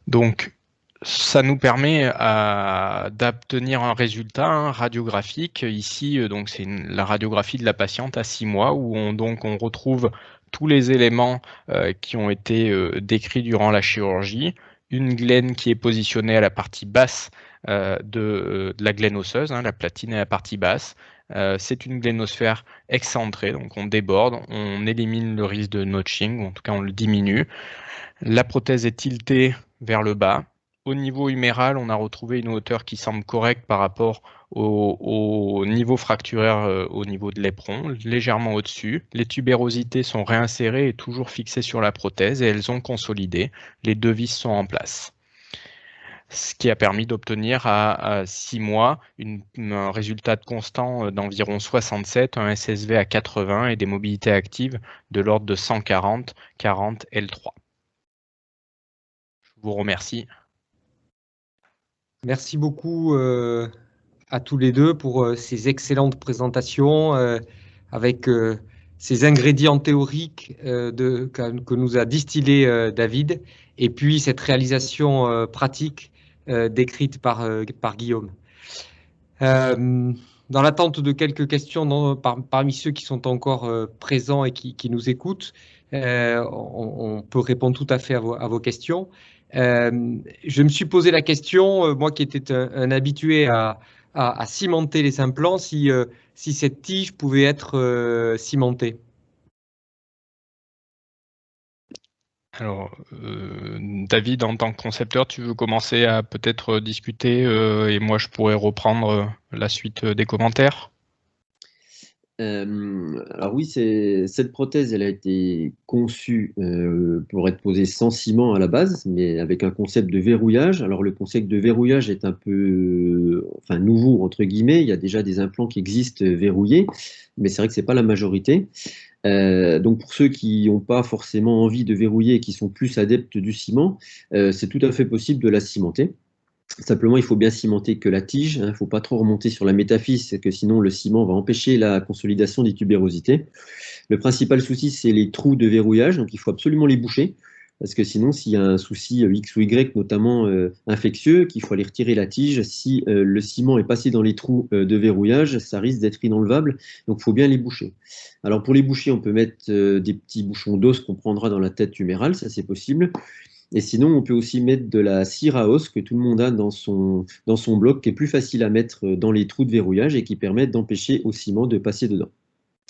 Donc, ça nous permet d'obtenir un résultat radiographique. Ici, donc c'est la radiographie de la patiente à 6 mois où on retrouve tous les éléments qui ont été décrits durant la chirurgie. Une glène qui est positionnée à la partie basse de la glène osseuse, hein, la platine est à la partie basse. C'est une glénosphère excentrée, donc on déborde, on élimine le risque de notching, ou en tout cas on le diminue. La prothèse est tiltée vers le bas. Au niveau huméral, on a retrouvé une hauteur qui semble correcte par rapport au niveau fracturaire au niveau de l'éperon, légèrement au-dessus. Les tubérosités sont réinsérées et toujours fixées sur la prothèse et elles ont consolidé. Les 2 vis sont en place. Ce qui a permis d'obtenir à 6 mois un résultat de constant d'environ 67, un SSV à 80 et des mobilités actives de l'ordre de 140, 40 L3. Je vous remercie. Merci beaucoup à tous les deux pour ces excellentes présentations avec ces ingrédients théoriques que nous a distillé David et puis cette réalisation pratique décrites par Guillaume. Dans l'attente de quelques questions parmi ceux qui sont encore présents et qui nous écoutent, on peut répondre tout à fait à vos questions. Je me suis posé la question, moi qui étais un habitué à cimenter les implants, si cette tige pouvait être cimentée. Alors, David, en tant que concepteur, tu veux commencer à peut-être discuter et moi je pourrais reprendre la suite des commentaires? Alors oui, cette prothèse, elle a été conçue pour être posée sans ciment à la base, mais avec un concept de verrouillage. Alors le concept de verrouillage est un peu nouveau, entre guillemets. Il y a déjà des implants qui existent verrouillés, mais c'est vrai que ce n'est pas la majorité. Donc pour ceux qui n'ont pas forcément envie de verrouiller et qui sont plus adeptes du ciment, c'est tout à fait possible de la cimenter. Simplement, il faut bien cimenter que la tige, il ne faut pas trop remonter sur la métaphyse, parce que sinon le ciment va empêcher la consolidation des tubérosités. Le principal souci, c'est les trous de verrouillage, donc il faut absolument les boucher, parce que sinon, s'il y a un souci X ou Y, notamment infectieux, qu'il faut aller retirer la tige, si le ciment est passé dans les trous de verrouillage, ça risque d'être inenlevable, donc il faut bien les boucher. Alors pour les boucher, on peut mettre des petits bouchons d'os qu'on prendra dans la tête humérale, ça c'est possible. Et sinon, on peut aussi mettre de la cire à os que tout le monde a dans son bloc, qui est plus facile à mettre dans les trous de verrouillage et qui permet d'empêcher au ciment de passer dedans.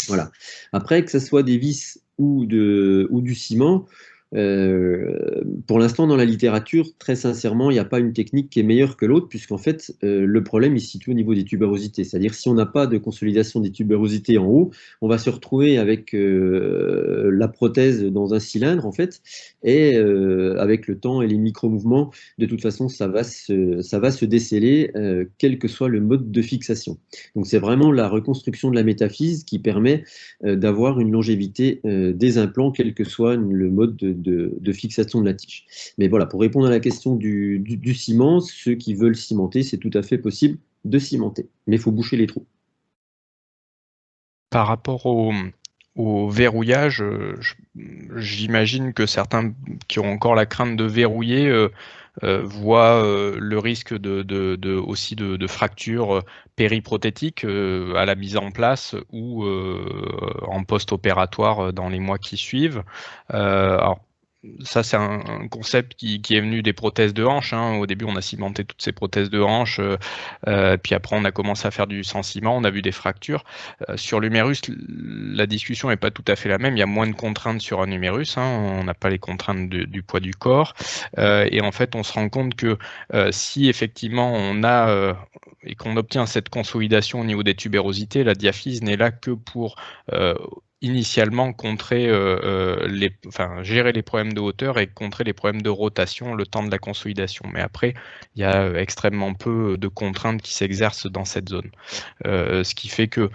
Voilà. Après, que ce soit des vis ou du ciment, pour l'instant, dans la littérature, très sincèrement, il n'y a pas une technique qui est meilleure que l'autre, puisqu'en fait, le problème, il se situe au niveau des tubérosités. C'est-à-dire, si on n'a pas de consolidation des tubérosités en haut, on va se retrouver avec la prothèse dans un cylindre, en fait, et avec le temps et les micro-mouvements, de toute façon, ça va se déceler, quel que soit le mode de fixation. Donc, c'est vraiment la reconstruction de la métaphyse qui permet d'avoir une longévité des implants, quel que soit le mode de fixation de la tige. Mais voilà, pour répondre à la question du ciment, ceux qui veulent cimenter, c'est tout à fait possible de cimenter, mais il faut boucher les trous. Par rapport au verrouillage, j'imagine que certains qui ont encore la crainte de verrouiller voient le risque aussi de fractures périprothétiques à la mise en place ou en post-opératoire dans les mois qui suivent. Alors, ça, c'est un concept qui est venu des prothèses de hanche. Hein. Au début, on a cimenté toutes ces prothèses de hanche, puis après, on a commencé à faire du sans ciment, on a vu des fractures. Sur l'humérus, la discussion n'est pas tout à fait la même. Il y a moins de contraintes sur un humérus. Hein. On n'a pas les contraintes du poids du corps. Et en fait, on se rend compte que si effectivement on a et qu'on obtient cette consolidation au niveau des tubérosités, la diaphyse n'est là que pour initialement gérer les problèmes de hauteur et contrer les problèmes de rotation le temps de la consolidation. Mais après, il y a extrêmement peu de contraintes qui s'exercent dans cette zone. Ce qui fait que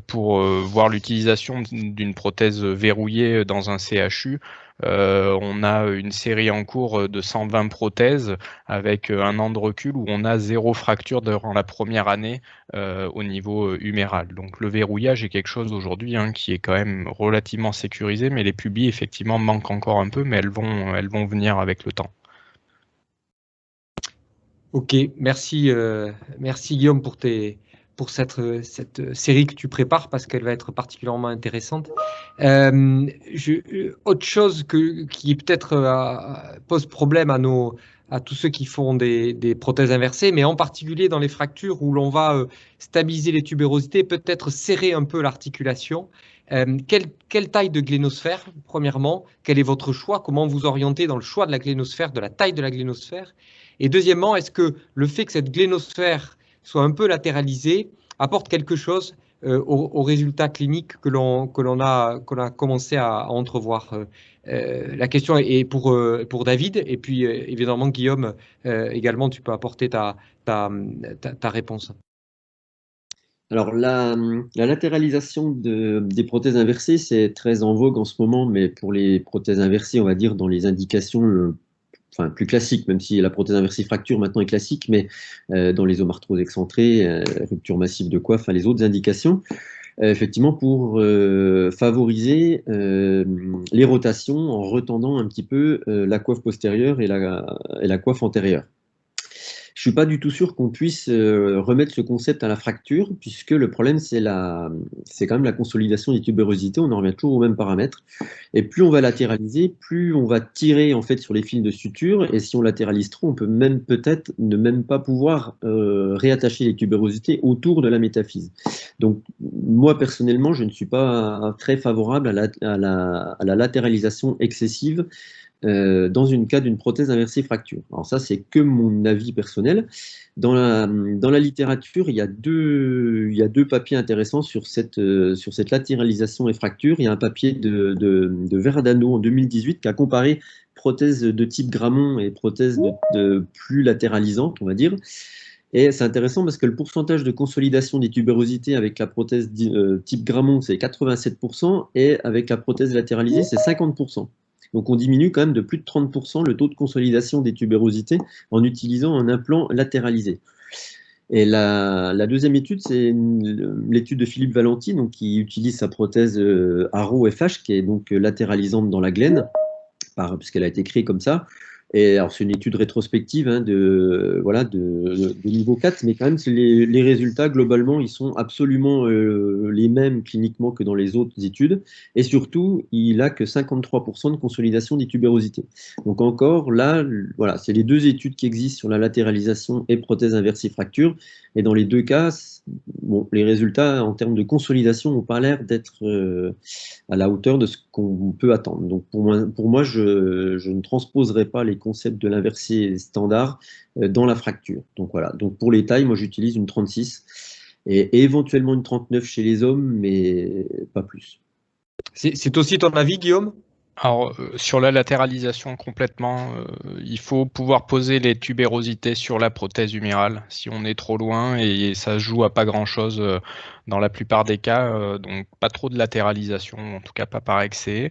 pour voir l'utilisation d'une prothèse verrouillée dans un CHU, on a une série en cours de 120 prothèses avec un an de recul où on a 0 fracture durant la première année au niveau huméral. Donc le verrouillage est quelque chose aujourd'hui qui est quand même relativement sécurisé, mais les pubis effectivement manquent encore un peu, mais elles vont venir avec le temps. Ok, merci Guillaume pour cette série que tu prépares parce qu'elle va être particulièrement intéressante. Autre chose qui peut-être pose problème à tous ceux qui font des prothèses inversées, mais en particulier dans les fractures où l'on va stabiliser les tubérosités, peut-être serrer un peu l'articulation. Quelle taille de glénosphère, premièrement? Quel est votre choix? Comment vous orientez dans le choix de la glénosphère, de la taille de la glénosphère? Et deuxièmement, est-ce que le fait que cette glénosphère soit un peu latéralisée apporte quelque chose aux résultats cliniques que l'on a commencé à entrevoir? La question est pour David, et puis évidemment Guillaume, également tu peux apporter ta réponse. Alors la latéralisation des prothèses inversées, c'est très en vogue en ce moment, mais pour les prothèses inversées, on va dire dans les indications plus classique, même si la prothèse inversée fracture maintenant est classique, mais dans les omarthroses excentrées, rupture massive de coiffe, les autres indications, effectivement pour favoriser les rotations en retendant un petit peu la coiffe postérieure et la coiffe antérieure. je suis pas du tout sûr qu'on puisse remettre ce concept à la fracture, puisque le problème, c'est quand même la consolidation des tubérosités. On en revient toujours aux mêmes paramètres. Et plus on va latéraliser, plus on va tirer en fait sur les fils de suture. Et si on latéralise trop, on peut même peut-être ne même pas pouvoir réattacher les tubérosités autour de la métaphyse. Donc, moi, personnellement, je ne suis pas très favorable à la latéralisation excessive dans une cas d'une prothèse inversée fracture. Alors ça, c'est que mon avis personnel. Dans la littérature, il y a deux papiers intéressants sur cette latéralisation et fracture. Il y a un papier de Verdano en 2018 qui a comparé prothèse de type Grammont et prothèse de plus latéralisante, on va dire. Et c'est intéressant parce que le pourcentage de consolidation des tubérosités avec la prothèse type Grammont, c'est 87%, et avec la prothèse latéralisée, c'est 50%. Donc on diminue quand même de plus de 30% le taux de consolidation des tubérosités en utilisant un implant latéralisé. Et la deuxième étude, c'est l'étude de Philippe Valenti, donc, qui utilise sa prothèse Arrow FH, qui est donc latéralisante dans la glène, puisqu'elle a été créée comme ça. Et alors c'est une étude rétrospective de niveau 4, mais quand même les résultats globalement ils sont absolument les mêmes cliniquement que dans les autres études, et surtout il a que 53% de consolidation des tubérosités. Donc encore là, voilà, c'est les deux études qui existent sur la latéralisation et prothèse inversée fracture, et dans les deux cas, bon, les résultats en termes de consolidation n'ont pas l'air d'être à la hauteur de ce qu'on peut attendre. Donc pour moi je ne transposerai pas les concepts de l'inversé standard dans la fracture. Donc voilà. Donc pour les tailles, moi j'utilise une 36 et éventuellement une 39 chez les hommes, mais pas plus. C'est aussi ton avis, Guillaume? Alors, sur la latéralisation complètement, il faut pouvoir poser les tubérosités sur la prothèse humérale si on est trop loin, et ça se joue à pas grand-chose dans la plupart des cas, donc pas trop de latéralisation, en tout cas pas par excès.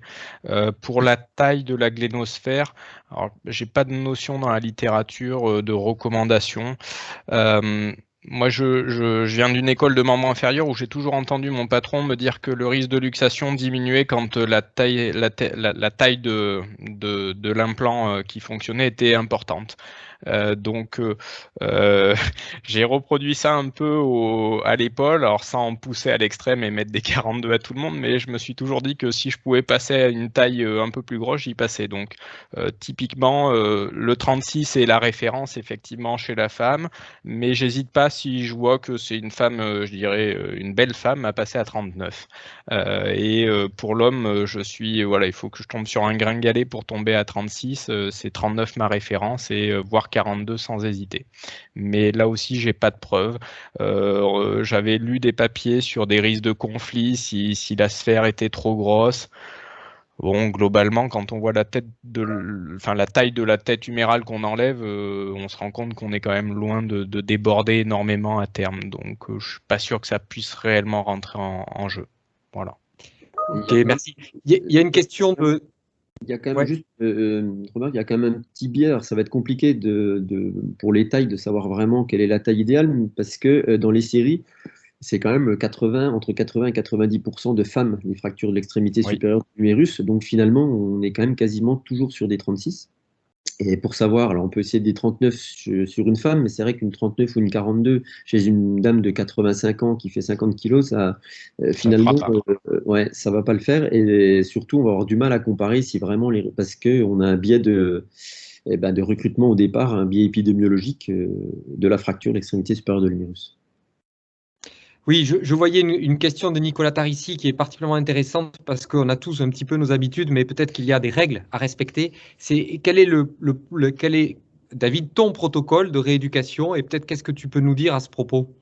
Pour la taille de la glénosphère, alors j'ai pas de notion dans la littérature de recommandation. Moi, je viens d'une école de membres inférieurs où j'ai toujours entendu mon patron me dire que le risque de luxation diminuait quand la taille de l'implant qui fonctionnait était importante. Donc, j'ai reproduit ça un peu à l'épaule, alors sans en pousser à l'extrême et mettre des 42 à tout le monde, mais je me suis toujours dit que si je pouvais passer à une taille un peu plus grosse, j'y passais. Donc, typiquement, le 36 est la référence effectivement chez la femme, mais j'hésite pas si je vois que c'est une femme, je dirais une belle femme, à passer à 39. Pour l'homme, voilà, il faut que je tombe sur un gringalet pour tomber à 36. C'est 39 ma référence, et voire 42 sans hésiter. Mais là aussi, j'ai pas de preuves. J'avais lu des papiers sur des risques de conflit si la sphère était trop grosse. Bon, globalement, quand on voit la taille de la tête humérale qu'on enlève, on se rend compte qu'on est quand même loin de déborder énormément à terme. Donc, je suis pas sûr que ça puisse réellement rentrer en jeu. Voilà. Ok, merci. Il y a une question de... Il y a quand même juste, remarque, il y a quand même un petit biais. Alors ça va être compliqué pour les tailles de savoir vraiment quelle est la taille idéale, parce que dans les séries, c'est quand même entre 80 et 90% de femmes, les fractures de l'extrémité supérieure du humérus. Donc finalement, on est quand même quasiment toujours sur des 36. Et pour savoir, alors on peut essayer des 39 sur une femme, mais c'est vrai qu'une 39 ou une 42 chez une dame de 85 ans qui fait 50 kilos, finalement, ça va pas le faire. Et surtout, on va avoir du mal à comparer si vraiment parce qu'on a un biais de recrutement au départ, un biais épidémiologique de la fracture de l'extrémité supérieure de l'humérus. Oui, je voyais une question de Nicolas Tarissi qui est particulièrement intéressante, parce qu'on a tous un petit peu nos habitudes, mais peut-être qu'il y a des règles à respecter. C'est quel est, David, ton protocole de rééducation, et peut-être qu'est-ce que tu peux nous dire à ce propos?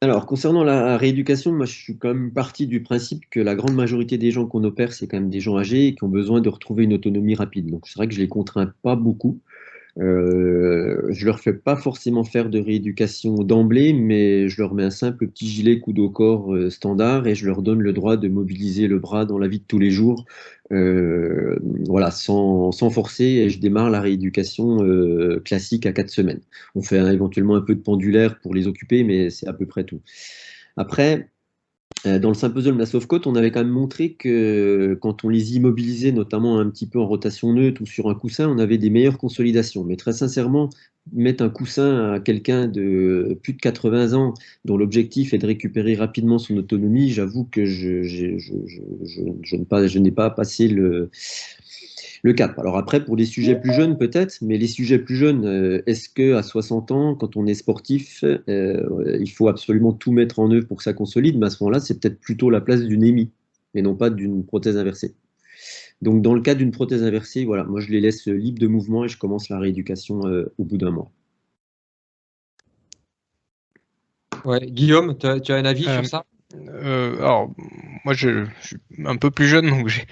Alors, concernant la rééducation, moi, je suis quand même parti du principe que la grande majorité des gens qu'on opère, c'est quand même des gens âgés et qui ont besoin de retrouver une autonomie rapide. Donc, c'est vrai que je les contrains pas beaucoup. Je leur fais pas forcément faire de rééducation d'emblée, mais je leur mets un simple petit gilet coude au corps standard, et je leur donne le droit de mobiliser le bras dans la vie de tous les jours, voilà, sans forcer, et je démarre la rééducation classique à 4 semaines. On fait éventuellement un peu de pendulaire pour les occuper, mais c'est à peu près tout. Après, Dans le symposium de la Soft-Côte, on avait quand même montré que quand on les immobilisait, notamment un petit peu en rotation neutre ou sur un coussin, on avait des meilleures consolidations. Mais très sincèrement, mettre un coussin à quelqu'un de plus de 80 ans dont l'objectif est de récupérer rapidement son autonomie, j'avoue que je n'ai pas passé le cap. Alors après, pour les sujets plus jeunes peut-être, mais les sujets plus jeunes, est-ce qu'à 60 ans, quand on est sportif, il faut absolument tout mettre en œuvre pour que ça consolide? Mais à ce moment-là, c'est peut-être plutôt la place d'une EMI, et non pas d'une prothèse inversée. Donc dans le cas d'une prothèse inversée, voilà, moi je les laisse libres de mouvement et je commence la rééducation au bout d'un mois. Ouais. Guillaume, tu as un avis sur ça? Alors, moi, je suis un peu plus jeune, donc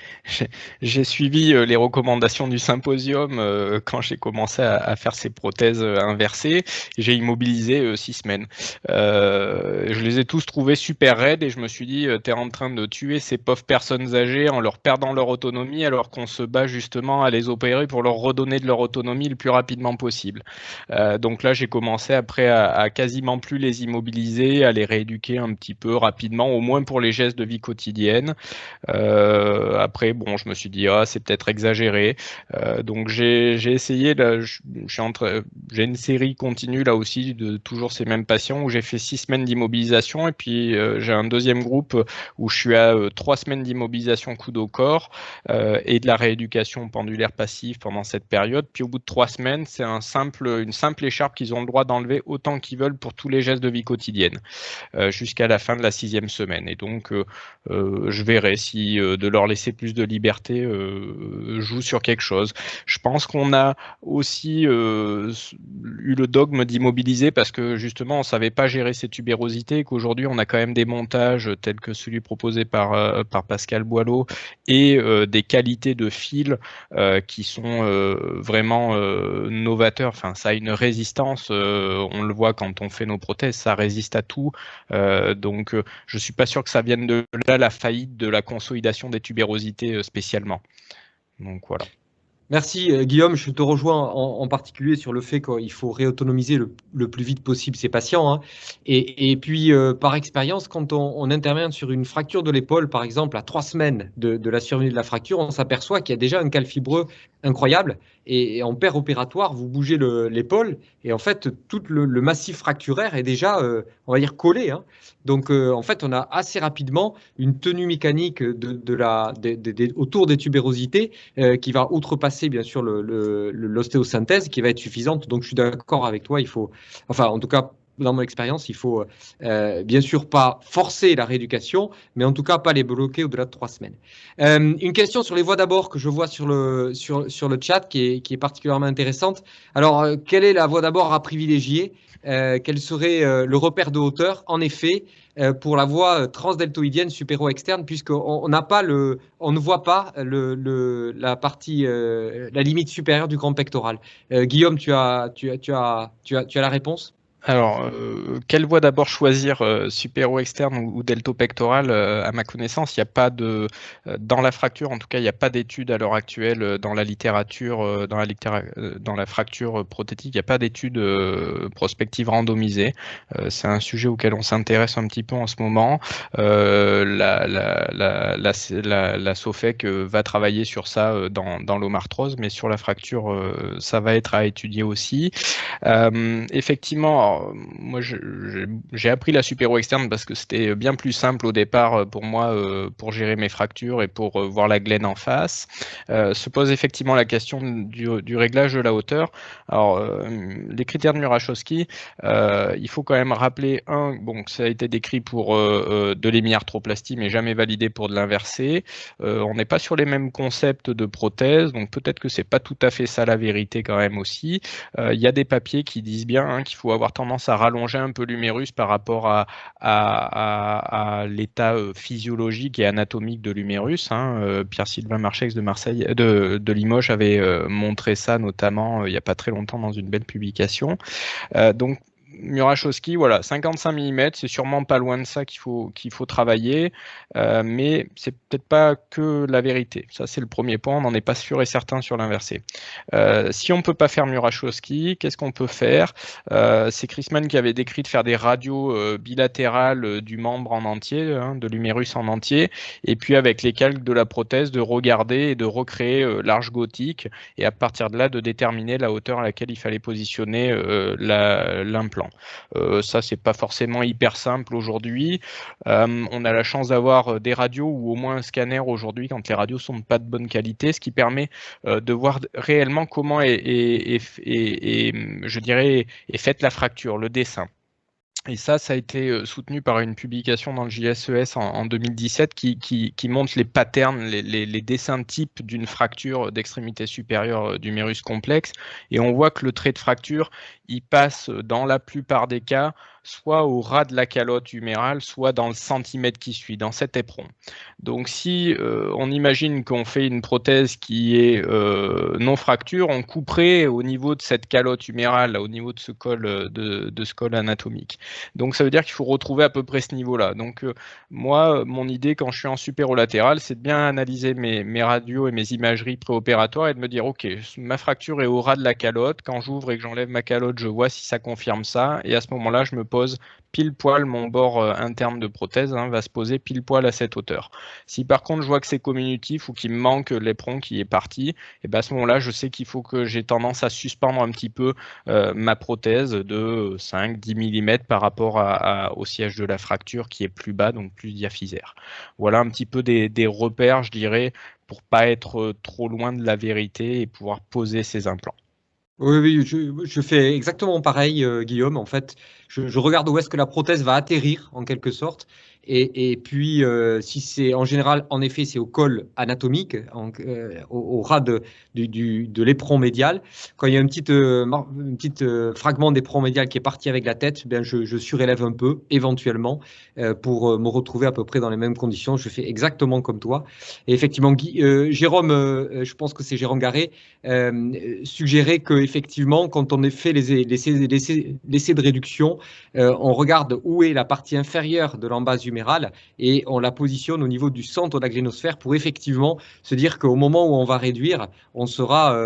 j'ai suivi les recommandations du symposium quand j'ai commencé à faire ces prothèses inversées. J'ai immobilisé 6 semaines. Je les ai tous trouvés super raides et je me suis dit, tu es en train de tuer ces pauvres personnes âgées en leur perdant leur autonomie alors qu'on se bat justement à les opérer pour leur redonner de leur autonomie le plus rapidement possible. Donc là, j'ai commencé après à quasiment plus les immobiliser, à les rééduquer un petit peu rapidement, au moins pour les gestes de vie quotidienne. Après, bon, je me suis dit, c'est peut-être exagéré. Donc j'ai essayé, là, j'ai une série continue là aussi de toujours ces mêmes patients où j'ai fait 6 semaines d'immobilisation et puis j'ai un deuxième groupe où je suis à 3 semaines d'immobilisation coude au corps et de la rééducation pendulaire passive pendant cette période. Puis au bout de 3 semaines, c'est une simple écharpe qu'ils ont le droit d'enlever autant qu'ils veulent pour tous les gestes de vie quotidienne jusqu'à la fin de la 6e semaine. Et donc, je verrai si de leur laisser plus de liberté joue sur quelque chose. Je pense qu'on a aussi eu le dogme d'immobiliser parce que justement, on ne savait pas gérer ces tubérosités et qu'aujourd'hui, on a quand même des montages tels que celui proposé par Pascal Boileau et des qualités de fil qui sont vraiment novateurs. Enfin, ça a une résistance, on le voit quand on fait nos prothèses, ça résiste à tout. Donc, je ne suis pas sûr que ça vienne de là, la faillite de la consolidation des tubérosités spécialement. Donc, voilà. Merci Guillaume, je te rejoins en particulier sur le fait qu'il faut réautonomiser le plus vite possible ces patients. Hein. Et puis, par expérience, quand on intervient sur une fracture de l'épaule, par exemple, à 3 semaines de la survenue de la fracture, on s'aperçoit qu'il y a déjà un cal fibreux incroyable. Et en paire opératoire, vous bougez l'épaule et en fait, tout le massif fracturaire est déjà, on va dire, collé. Hein. Donc, en fait, on a assez rapidement une tenue mécanique autour des tubérosités qui va outrepasser bien sûr l'ostéosynthèse, qui va être suffisante. Donc, je suis d'accord avec toi. Il faut, enfin, en tout cas, dans mon expérience, il faut bien sûr pas forcer la rééducation, mais en tout cas pas les bloquer au-delà de 3 semaines. Une question sur les voies d'abord que je vois sur le chat qui est particulièrement intéressante. Alors, quelle est la voie d'abord à privilégier? Quel serait le repère de hauteur? En effet, pour la voie transdeltoïdienne supéro-externe, puisqu'on n'a pas on ne voit pas la partie, la limite supérieure du grand pectoral. Guillaume, tu as la réponse? Alors, quelle voie d'abord choisir, supéro-externe ou delto-pectoral? À ma connaissance, il n'y a pas de, dans la fracture, en tout cas, il n'y a pas d'études à l'heure actuelle dans la littérature, dans la fracture prothétique, il n'y a pas d'études prospectives randomisées. C'est un sujet auquel on s'intéresse un petit peu en ce moment. La SOFEC va travailler sur ça dans l'omarthrose, mais sur la fracture, ça va être à étudier aussi. Effectivement, moi j'ai appris la supéro-externe parce que c'était bien plus simple au départ pour moi pour gérer mes fractures et pour voir la glène en face. Se pose effectivement la question du réglage de la hauteur. Alors, les critères de Murachowski, il faut quand même rappeler bon, ça a été décrit pour de l'hémiarthroplastie mais jamais validé pour de l'inversé. On n'est pas sur les mêmes concepts de prothèse, donc peut-être que c'est pas tout à fait ça la vérité quand même aussi. Il y a des papiers qui disent bien qu'il faut avoir tendance à rallonger un peu l'humérus par rapport à l'état physiologique et anatomique de l'humérus. Pierre-Sylvain Marchex de Limoges avait montré ça notamment il n'y a pas très longtemps dans une belle publication. Donc Muraszowski, voilà, 55 mm, c'est sûrement pas loin de ça qu'il faut travailler, mais c'est peut-être pas que la vérité. Ça, c'est le premier point, on n'en est pas sûr et certain sur l'inversé. Si on ne peut pas faire Muraszowski, qu'est-ce qu'on peut faire? C'est Chrisman qui avait décrit de faire des radios bilatérales du membre en entier, hein, de l'humérus en entier, et puis avec les calques de la prothèse, de regarder et de recréer l'arche gothique, et à partir de là, de déterminer la hauteur à laquelle il fallait positionner l'implant. Ça, c'est pas forcément hyper simple aujourd'hui. On a la chance d'avoir des radios ou au moins un scanner aujourd'hui quand les radios sont pas de bonne qualité, ce qui permet de voir réellement comment je dirais, est faite la fracture, le dessin. Et ça a été soutenu par une publication dans le JSES en 2017 qui montre les patterns, les dessins types d'une fracture d'extrémité supérieure d'humérus complexe. Et on voit que le trait de fracture, il passe dans la plupart des cas soit au ras de la calotte humérale, soit dans le centimètre qui suit, dans cet éperon. Donc si on imagine qu'on fait une prothèse qui est non fracture, on couperait au niveau de cette calotte humérale, au niveau de ce col, de ce col anatomique. Donc ça veut dire qu'il faut retrouver à peu près ce niveau-là. Donc moi, mon idée quand je suis en supérolatéral, c'est de bien analyser mes radios et mes imageries préopératoires et de me dire, ok, ma fracture est au ras de la calotte. Quand j'ouvre et que j'enlève ma calotte, je vois si ça confirme ça. Et à ce moment-là, je me pose pile poil, mon bord interne de prothèse va se poser pile poil à cette hauteur. Si par contre je vois que c'est communitif ou qu'il me manque l'éperon qui est parti, et ben à ce moment-là, je sais qu'il faut que j'ai tendance à suspendre un petit peu ma prothèse de 5-10 mm par rapport au siège de la fracture qui est plus bas, donc plus diaphysaire. Voilà un petit peu des repères, je dirais, pour pas être trop loin de la vérité et pouvoir poser ces implants. Oui, je fais exactement pareil, Guillaume. En fait, je regarde où est-ce que la prothèse va atterrir, en quelque sorte. Et puis, si c'est en général, en effet, c'est au col anatomique, au ras de l'éperon médial. Quand il y a une petite fragment d'éperon médial qui est parti avec la tête, bien, je surélève un peu, éventuellement, pour me retrouver à peu près dans les mêmes conditions. Je fais exactement comme toi. Et effectivement, Jérôme, je pense que c'est Jérôme Garret, suggérait qu'effectivement, quand on fait les essais de réduction, on regarde où est la partie inférieure de l'embase humérale et on la positionne au niveau du centre de la glénosphère pour effectivement se dire qu'au moment où on va réduire, on sera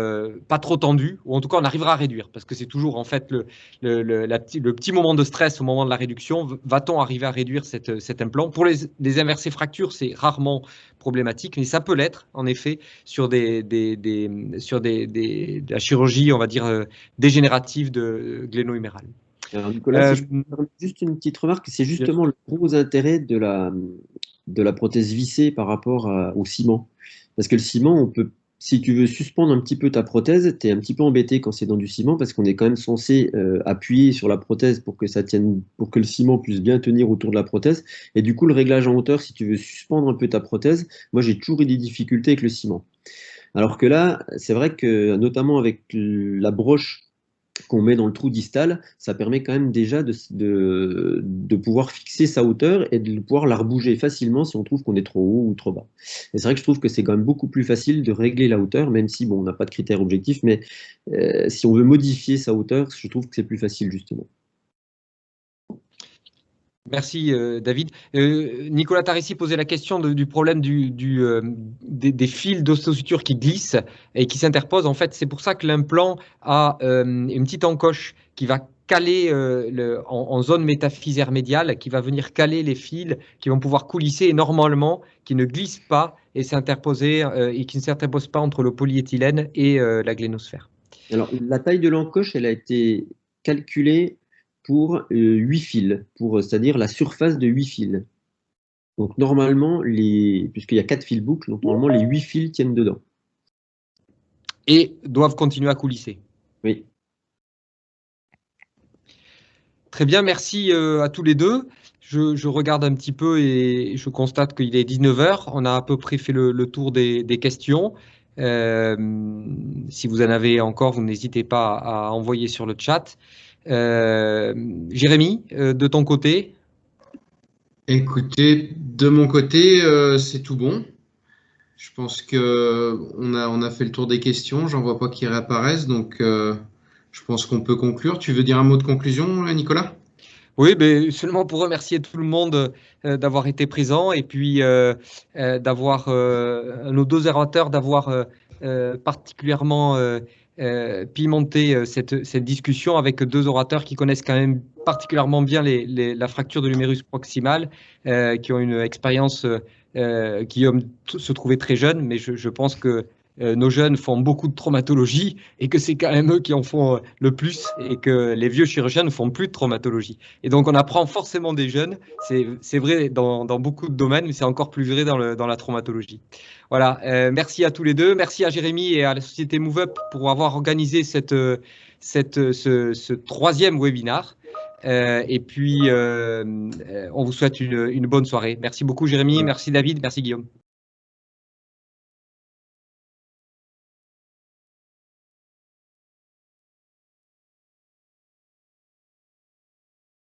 pas trop tendu, ou en tout cas on arrivera à réduire, parce que c'est toujours en fait le petit moment de stress au moment de la réduction. Va-t-on arriver à réduire cet implant? Pour les inversées fractures, c'est rarement problématique, mais ça peut l'être en effet sur la chirurgie, on va dire, dégénérative de gléno-humérale. Alors Nicolas, si je peux faire juste une petite remarque, c'est justement le gros intérêt de la prothèse vissée par rapport au ciment. Parce que le ciment, si tu veux suspendre un petit peu ta prothèse, tu es un petit peu embêté quand c'est dans du ciment, parce qu'on est quand même censé appuyer sur la prothèse pour que ça tienne, pour que le ciment puisse bien tenir autour de la prothèse. Et du coup, le réglage en hauteur, si tu veux suspendre un peu ta prothèse, moi j'ai toujours eu des difficultés avec le ciment. Alors que là, c'est vrai que notamment avec la broche qu'on met dans le trou distal, ça permet quand même déjà de pouvoir fixer sa hauteur et de pouvoir la rebouger facilement si on trouve qu'on est trop haut ou trop bas. Et c'est vrai que je trouve que c'est quand même beaucoup plus facile de régler la hauteur, même si bon, on n'a pas de critères objectifs, mais si on veut modifier sa hauteur, je trouve que c'est plus facile justement. Merci David. Nicolas Tarissi posait la question du problème des fils d'ossosuture qui glissent et qui s'interposent. En fait, c'est pour ça que l'implant a une petite encoche qui va caler en zone métaphysaire médiale, qui va venir caler les fils qui vont pouvoir coulisser et normalement qui ne glissent pas et s'interposer et qui ne s'interposent pas entre le polyéthylène et la glénosphère. Alors, la taille de l'encoche, elle a été calculée pour 8 fils, c'est-à-dire la surface de 8 fils. Donc normalement, puisqu'il y a 4 fils boucles, donc normalement les 8 fils tiennent dedans. Et doivent continuer à coulisser. Oui. Très bien, merci à tous les deux. Je regarde un petit peu et je constate qu'il est 19 h. On a à peu près fait le tour des questions. Si vous en avez encore, vous n'hésitez pas à envoyer sur le chat. Jérémy, de ton côté? Écoutez, de mon côté, c'est tout bon. Je pense qu'on a fait le tour des questions. J'en vois pas qui réapparaissent, donc je je pense qu'on peut conclure. Tu veux dire un mot de conclusion, Nicolas? Oui, mais seulement pour remercier tout le monde d'avoir été présent et puis d'avoir nos deux orateurs d'avoir particulièrement pimenté cette discussion avec deux orateurs qui connaissent quand même particulièrement bien la fracture de l'humérus proximal, qui ont une expérience qui se trouvaient très jeunes, mais je pense que nos jeunes font beaucoup de traumatologie et que c'est quand même eux qui en font le plus et que les vieux chirurgiens ne font plus de traumatologie. Et donc, on apprend forcément des jeunes. C'est vrai dans beaucoup de domaines, mais c'est encore plus vrai dans la traumatologie. Voilà. Merci à tous les deux. Merci à Jérémy et à la société MoveUp pour avoir organisé ce troisième webinar. Et puis, on vous souhaite une bonne soirée. Merci beaucoup, Jérémy. Merci, David. Merci, Guillaume.